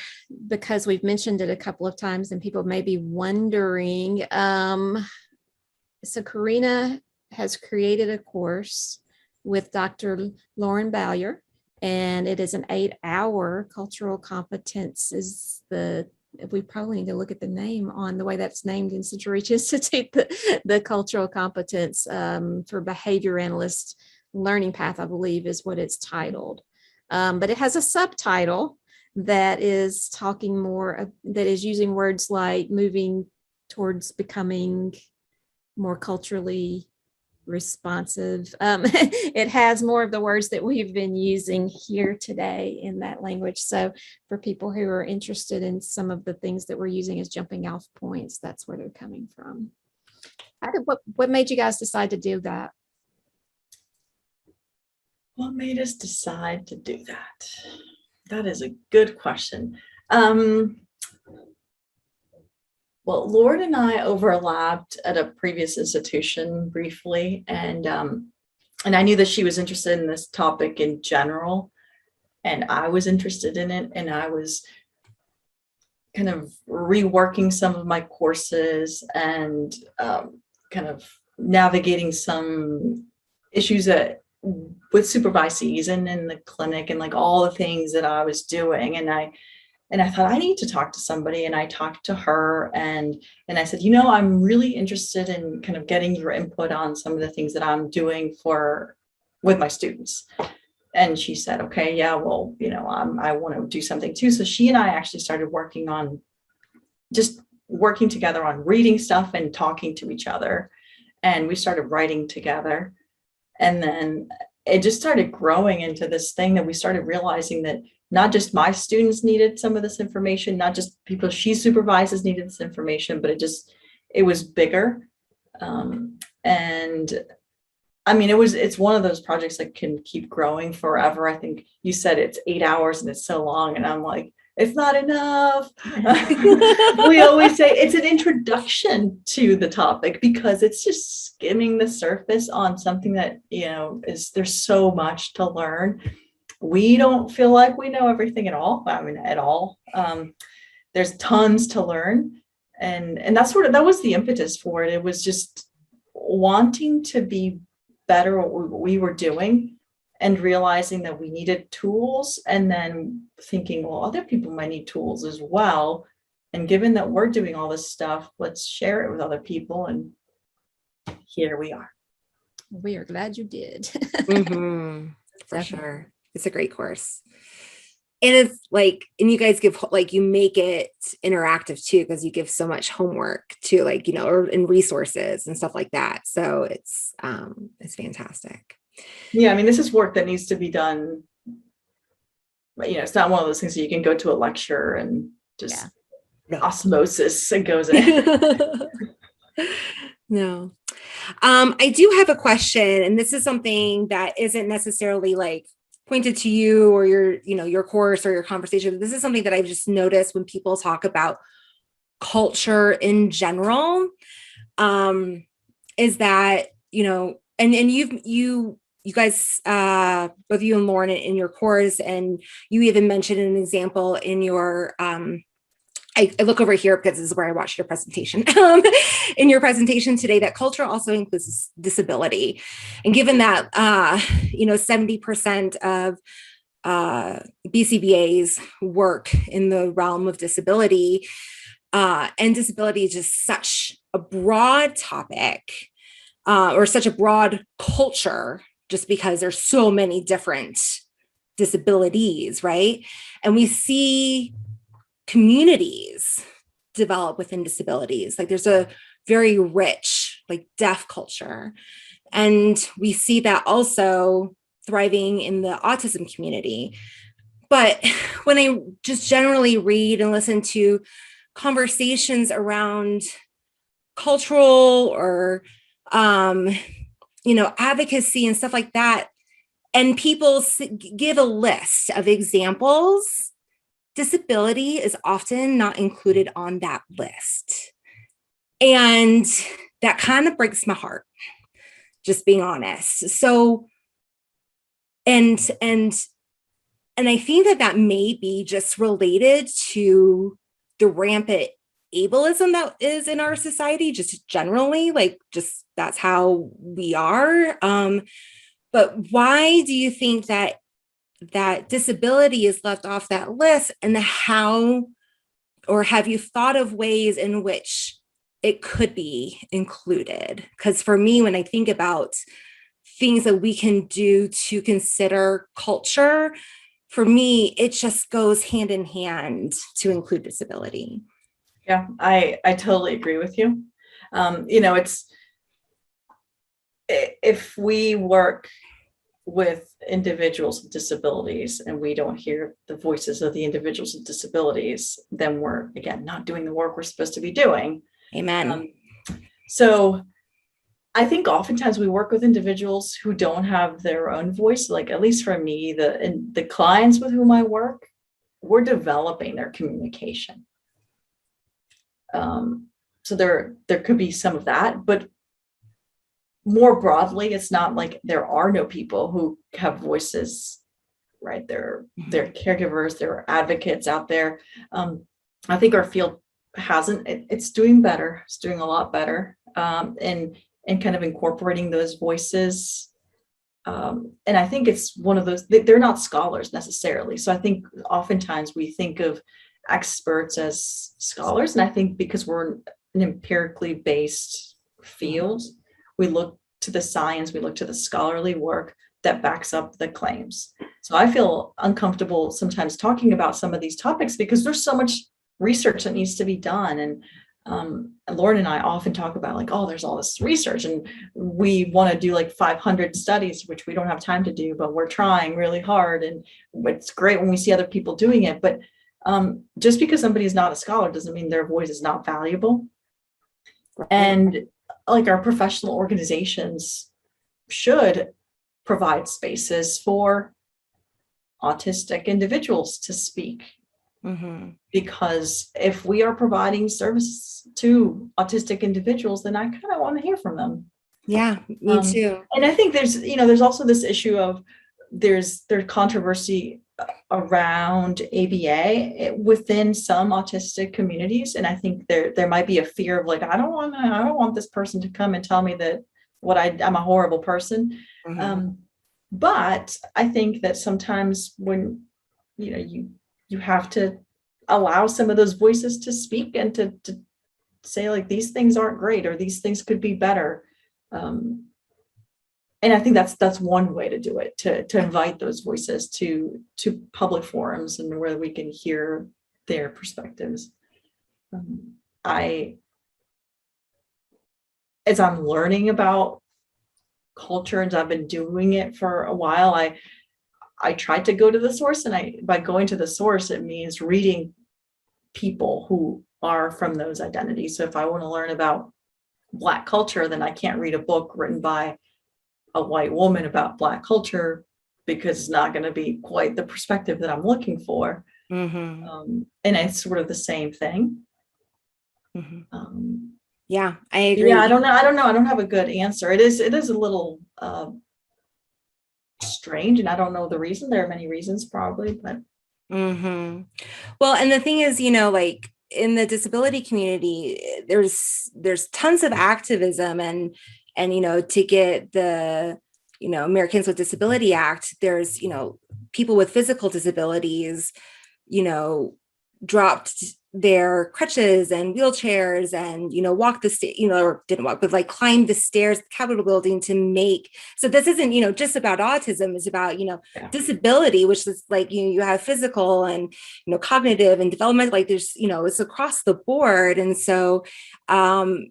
because we've mentioned it a couple of times and people may be wondering. So Corina has created a course with Dr. Lauren Bowyer, and it is an 8-hour cultural competence we probably need to look at the name on the way that's named in CentralReach Institute, the cultural competence for behavior analyst learning path, I believe is what it's titled. But it has a subtitle that is talking more, that is using words like moving towards becoming more culturally responsive. It has more of the words that we've been using here today in that language. So for people who are interested in some of the things that we're using as jumping off points, that's where they're coming from. What made you guys decide to do that? What made us decide to do that? That is a good question. Well, Lauren and I overlapped at a previous institution briefly, and I knew that she was interested in this topic in general, and I was interested in it, and I was kind of reworking some of my courses and kind of navigating some issues with supervisees and in the clinic, and like all the things that I was doing, and I thought I need to talk to somebody, and I talked to her, and I said, I'm really interested in kind of getting your input on some of the things that I'm doing with my students. And she said, okay, yeah, well, I want to do something too. So she and I actually started working together on reading stuff and talking to each other. And we started writing together. And then it just started growing into this thing that we started realizing that not just my students needed some of this information, not just people she supervises needed this information, but it was bigger. And I mean, it's one of those projects that can keep growing forever. I think you said it's 8 hours and it's so long, and I'm like, it's not enough. We always say it's an introduction to the topic, because it's just skimming the surface on something that, there's so much to learn. We don't feel like we know everything at all. I mean, at all. There's tons to learn. And that was the impetus for it. It was just wanting to be better at what we were doing, and realizing that we needed tools, and then thinking, well, other people might need tools as well. And given that we're doing all this stuff, let's share it with other people. And here we are. We are glad you did. Mm-hmm. For sure. It's a great course. And it's like, and you guys give, like, you make it interactive too, because you give so much homework to, like, and resources and stuff like that. So it's fantastic. Yeah. I mean, this is work that needs to be done. It's not one of those things that you can go to a lecture and just osmosis and goes in. No. I do have a question, and this is something that isn't necessarily like pointed to you or your course or your conversation. This is something that I've just noticed when people talk about culture in general. is that, and you guys, both you and Lauren in your course, and you even mentioned an example in your, I look over here because this is where I watched your presentation. In your presentation today, that culture also includes disability. And given that, 70% of BCBA's work in the realm of disability, and disability is just such a broad topic, or such a broad culture, just because there's so many different disabilities, right? And we see communities develop within disabilities. Like there's a very rich, like deaf culture. And we see that also thriving in the autism community. But when I just generally read and listen to conversations around cultural or, advocacy and stuff like that, and people give a list of examples, disability is often not included on that list. And that kind of breaks my heart, just being honest. So, and I think that may be just related to the rampant ableism that is in our society, just generally, like just that's how we are. But why do you think that disability is left off that list, and how, or have you thought of ways in which it could be included? Because for me, when I think about things that we can do to consider culture, for me, it just goes hand in hand to include disability. Yeah, I totally agree with you. If we work with individuals with disabilities and we don't hear the voices of the individuals with disabilities, then we're, again, not doing the work we're supposed to be doing. Amen. So I think oftentimes we work with individuals who don't have their own voice. Like, at least for me, the clients with whom I work, we're developing their communication. So there could be some of that, but more broadly, it's not like there are no people who have voices, right? They're caregivers, there are advocates out there. I think our field it's doing better. It's doing a lot better, and kind of incorporating those voices. And I think it's one of those, they're not scholars necessarily. So I think oftentimes we think of experts as scholars. And I think because we're an empirically based field, we look to the science, we look to the scholarly work that backs up the claims. So I feel uncomfortable sometimes talking about some of these topics because there's so much research that needs to be done. And Lauren and I often talk about like, oh, there's all this research and we want to do like 500 studies, which we don't have time to do, but we're trying really hard. And it's great when we see other people doing it. But just because somebody is not a scholar doesn't mean their voice is not valuable. Right. And like our professional organizations should provide spaces for autistic individuals to speak. Mm-hmm. Because if we are providing services to autistic individuals, then I kind of want to hear from them. Yeah, me too. And I think there's also this issue of there's controversy around ABA within some autistic communities, and I think there might be a fear of like I don't want this person to come and tell me that I'm a horrible person. Mm-hmm. But I think that sometimes when you have to allow some of those voices to speak and to say like these things aren't great or these things could be better. And I think that's one way to do it, to invite those voices to public forums and where we can hear their perspectives. As I'm learning about culture and I've been doing it for a while, I tried to go to the source, and by going to the source, it means reading people who are from those identities. So if I want to learn about Black culture, then I can't read a book written by a white woman about Black culture because it's not going to be quite the perspective that I'm looking for. Mm-hmm. And it's sort of the same thing. Mm-hmm. Yeah, I agree. Yeah, I don't know. I don't have a good answer. It is a little strange, and I don't know the reason. There are many reasons probably, but. Well, and the thing is, like in the disability community, there's tons of activism and to get the Americans with Disability Act, there's people with physical disabilities dropped their crutches and wheelchairs and walked the or didn't walk, but like climbed the stairs, the Capitol building to make. So this isn't just about autism. It's about disability, which is like you have physical and cognitive and development. Like there's it's across the board. And so and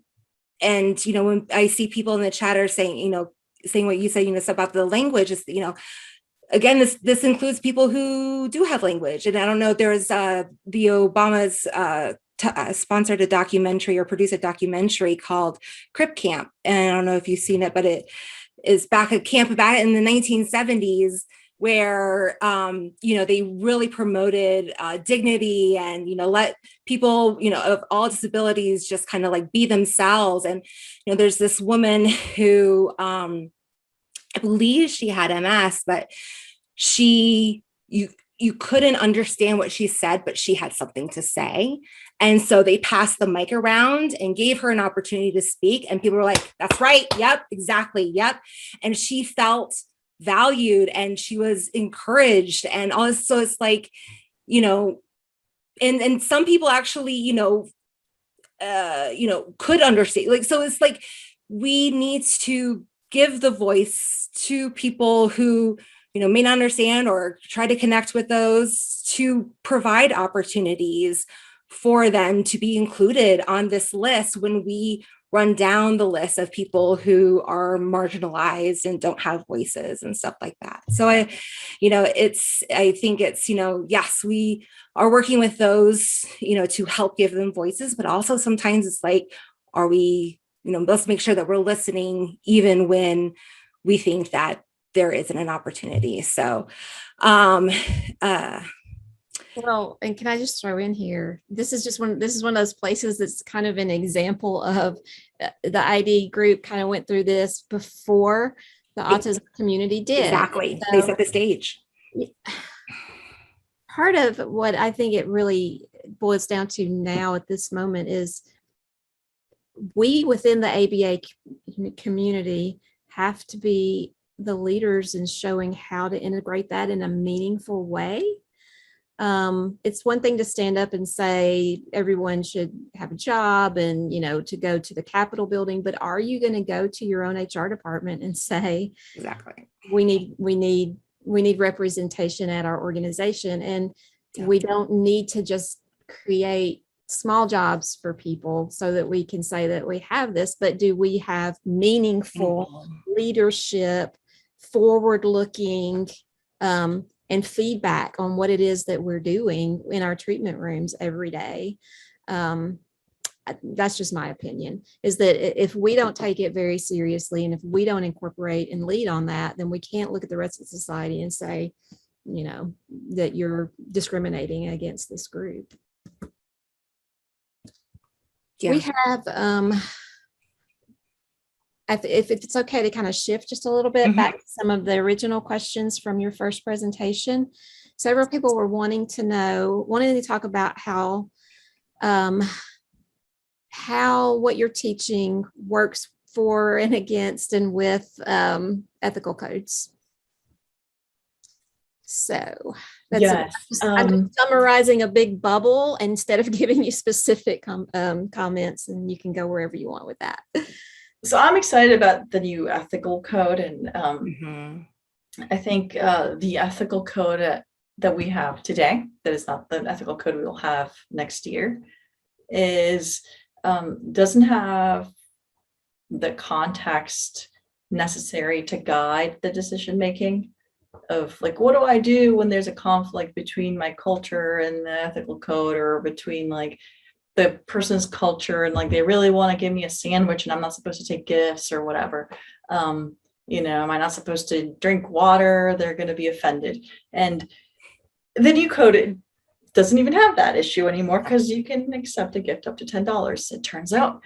when I see people in the chat are saying saying what you said about the language is again, this includes people who do have language. And I don't know, there's the Obamas sponsored a documentary or produced a documentary called Crip Camp. And I don't know if you've seen it, but it is back at camp back in the 1970s where, they really promoted dignity and, let people, of all disabilities just kind of like be themselves. And, there's this woman who, I believe she had MS, but you couldn't understand what she said, but she had something to say. And so they passed the mic around and gave her an opportunity to speak. And people were like, that's right. Yep, exactly. Yep. And she felt valued and she was encouraged. And also it's like, and some people actually, could understand. Like, so it's like, we need to give the voice to people who, may not understand or try to connect with those, to provide opportunities for them to be included on this list when we run down the list of people who are marginalized and don't have voices and stuff like that. So I think it's, yes, we are working with those, to help give them voices, but also sometimes it's like, are we, let's make sure that we're listening even when we think that there isn't an opportunity. So, well, and can I just throw in here, this is one of those places that's kind of an example of the ID group kind of went through this before the autism community did. Exactly. So, they set the stage. Part of what I think it really boils down to now at this moment is we within the ABA community have to be the leaders in showing how to integrate that in a meaningful way. It's one thing to stand up and say everyone should have a job and to go to the Capitol building, but are you going to go to your own HR department and say, exactly, we need representation at our organization, and we don't need to just create small jobs for people so that we can say that we have this, but do we have meaningful leadership, forward-looking, and feedback on what it is that we're doing in our treatment rooms every day? That's just my opinion, is that if we don't take it very seriously and if we don't incorporate and lead on that, then we can't look at the rest of society and say, that you're discriminating against this group. Yeah. We have, if it's okay to kind of shift just a little bit back to some of the original questions from your first presentation. Several people were wanting to talk about how what you're teaching works for and against and with ethical codes. So that's yes. I'm summarizing a big bubble instead of giving you specific comments, and you can go wherever you want with that. So I'm excited about the new ethical code, and I think the ethical code that we have today, that is not the ethical code we will have next year, is doesn't have the context necessary to guide the decision making of like, what do I do when there's a conflict between my culture and the ethical code, or between like the person's culture and like they really want to give me a sandwich and I'm not supposed to take gifts or whatever. Am I not supposed to drink water? They're going to be offended. And the new code doesn't even have that issue anymore because you can accept a gift up to $10, it turns out.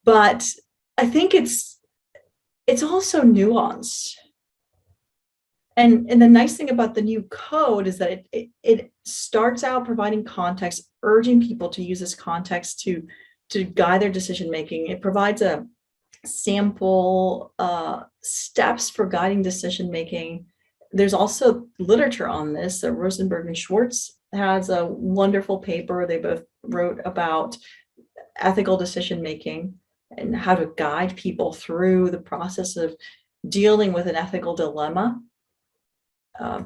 But I think it's also nuanced. And the nice thing about the new code is that it starts out providing context, urging people to use this context to guide their decision making. It provides a sample steps for guiding decision making. There's also literature on this. Rosenberg and Schwartz has a wonderful paper they both wrote about ethical decision making and how to guide people through the process of dealing with an ethical dilemma.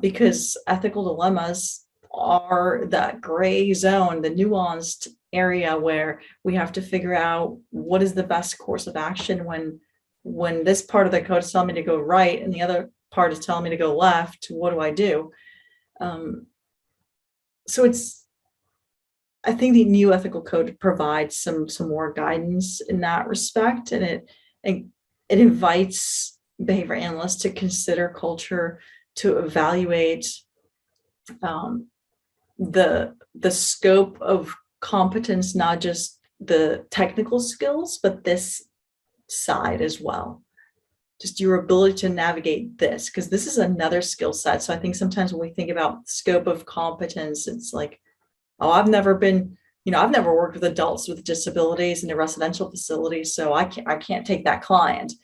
Because ethical dilemmas are that gray zone, the nuanced area where we have to figure out what is the best course of action when this part of the code is telling me to go right and the other part is telling me to go left. What do I do? So I think the new ethical code provides some more guidance in that respect, and it invites behavior analysts to consider culture, to evaluate the scope of competence, not just the technical skills, but this side as well. Just your ability to navigate this, because this is another skill set. So I think sometimes when we think about scope of competence, it's like, oh, I've never worked with adults with disabilities in a residential facility, so I can't take that client.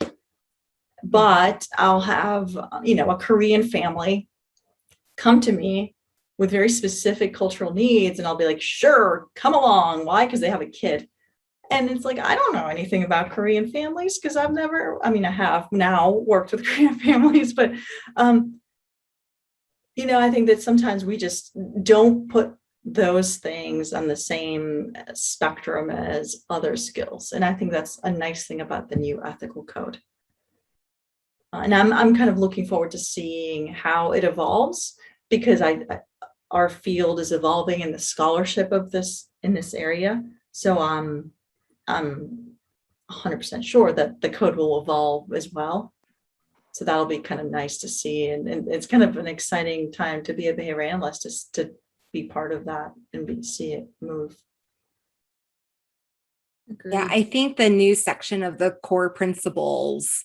But I'll have, a Korean family come to me with very specific cultural needs, and I'll be like, sure, come along. Why? Because they have a kid. And it's like, I don't know anything about Korean families because I have now worked with Korean families, but, I think that sometimes we just don't put those things on the same spectrum as other skills. And I think that's a nice thing about the new ethical code. And I'm kind of looking forward to seeing how it evolves, because our field is evolving in the scholarship of this in this area. So I'm 100% sure that the code will evolve as well. So that'll be kind of nice to see. And it's kind of an exciting time to be a behavior analyst, to be part of that and see it move. Agreed. Yeah, I think the new section of the core principles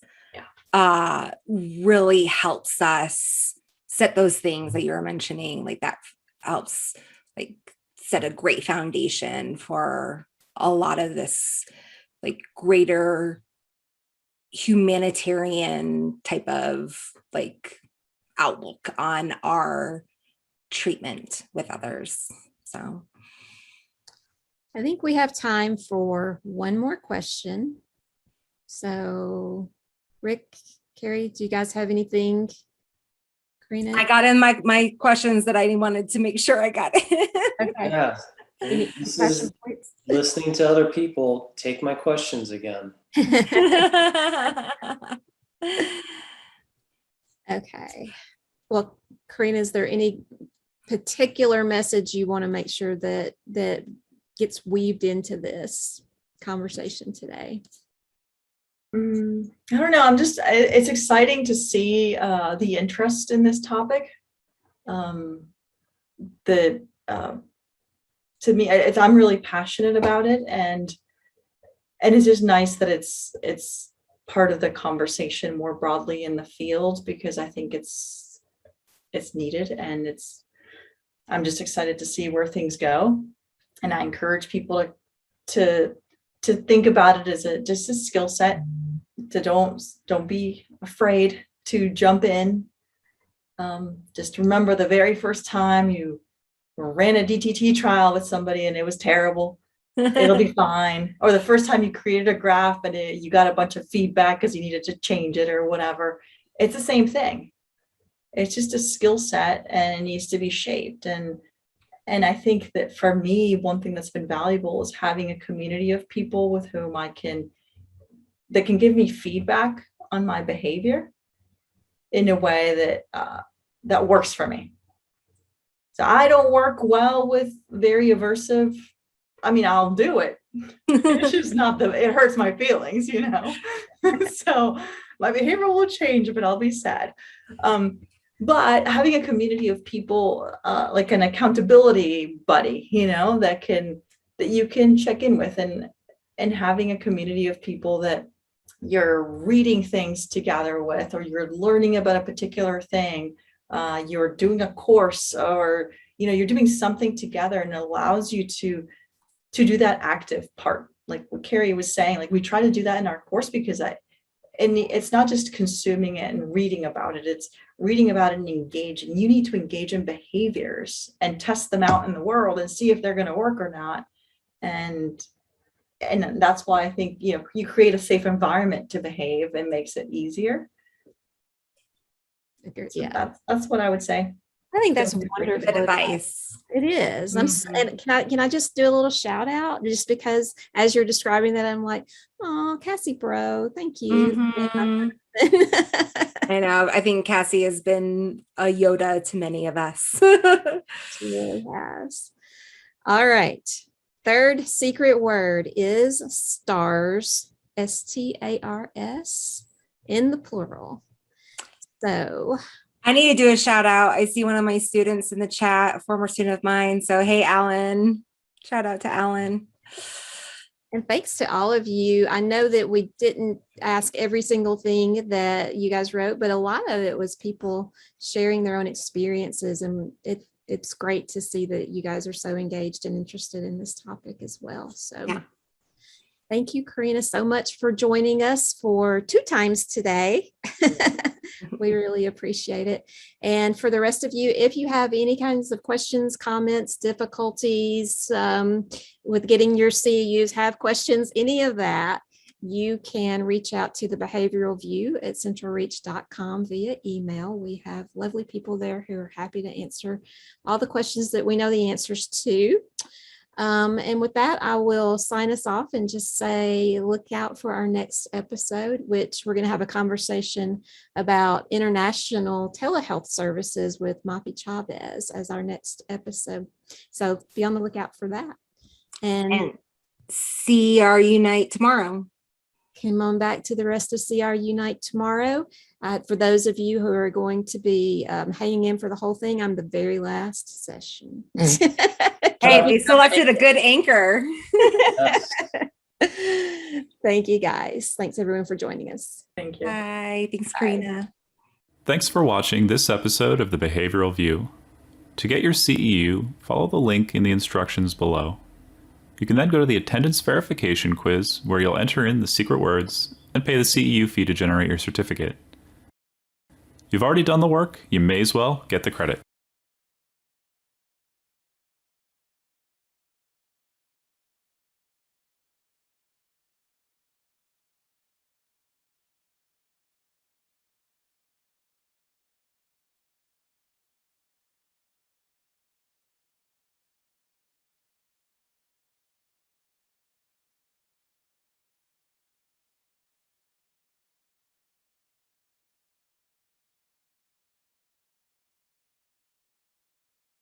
really helps us set those things that you're mentioning. Like that helps like set a great foundation for a lot of this like greater humanitarian type of like outlook on our treatment with others. So I think we have time for one more question. So Rick, Carrie, do you guys have anything? Corina? I got in my questions that I wanted to make sure I got in. Okay. Yeah. This is listening to other people take my questions again. Okay. Well, Corina, is there any particular message you want to make sure that gets weaved into this conversation today? I don't know. It's exciting to see the interest in this topic. To me, I'm really passionate about it, and it's just nice that it's part of the conversation more broadly in the field, because I think it's needed, and I'm just excited to see where things go. And I encourage people to think about it as just a skill set. To don't be afraid to jump in. Just remember the very first time you ran a DTT trial with somebody and it was terrible. It'll be fine. Or the first time you created a graph and you got a bunch of feedback because you needed to change it or whatever. It's the same thing. It's just a skill set and it needs to be shaped. And I think that for me, one thing that's been valuable is having a community of people with whom that can give me feedback on my behavior in a way that works for me. So I don't work well with very aversive. I'll do it. It's just it hurts my feelings, So my behavior will change, but I'll be sad. but having a community of people, like an accountability buddy, that you can check in with, and having a community of people that you're reading things together with, or you're learning about a particular thing, you're doing a course, or you're doing something together, and it allows you to do that active part, like what Carrie was saying. Like, we try to do that in our course, because it's not just consuming it and reading about it, it's reading about it and engaging. You need to engage in behaviors and test them out in the world and see if they're going to work or not. And that's why I think, you create a safe environment to behave, and makes it easier. So Yeah, that's what I would say. I think that's Good wonderful advice. It is. Mhm. And can I just do a little shout out, just because as you're describing that, I'm like, oh, Cassie Bro, thank you. Mhm. I know. I think Cassie has been a Yoda to many of us. She really has. All right. Third secret word is stars, STARS, in the plural. So I need to do a shout out. I see one of my students in the chat, a former student of mine. So, hey, Alan. Shout out to Alan. and thanks to all of you. I know that we didn't ask every single thing that you guys wrote, but a lot of it was people sharing their own experiences. And it's great to see that you guys are so engaged and interested in this topic as well. So Yeah. Thank you, Corina, so much for joining us for 2 times today. We really appreciate it. And for the rest of you, if you have any kinds of questions, comments, difficulties with getting your CEUs, have questions, any of that, you can reach out to the Behavioral View at CentralReach.com via email. We have lovely people there who are happy to answer all the questions that we know the answers to. And with that, I will sign us off and just say, look out for our next episode, which we're going to have a conversation about international telehealth services with Mapi Chavez as our next episode. So be on the lookout for that. And CR Unite tomorrow. Come on back to the rest of CR Unite tomorrow. For those of you who are going to be hanging in for the whole thing, I'm the very last session. Hey, we selected a good anchor. Yes. Thank you, guys. Thanks, everyone, for joining us. Thank you. Bye. Thanks, Corina. Thanks for watching this episode of the Behavioral View. To get your CEU, follow the link in the instructions below. You can then go to the attendance verification quiz, where you'll enter in the secret words and pay the CEU fee to generate your certificate. You've already done the work, you may as well get the credit.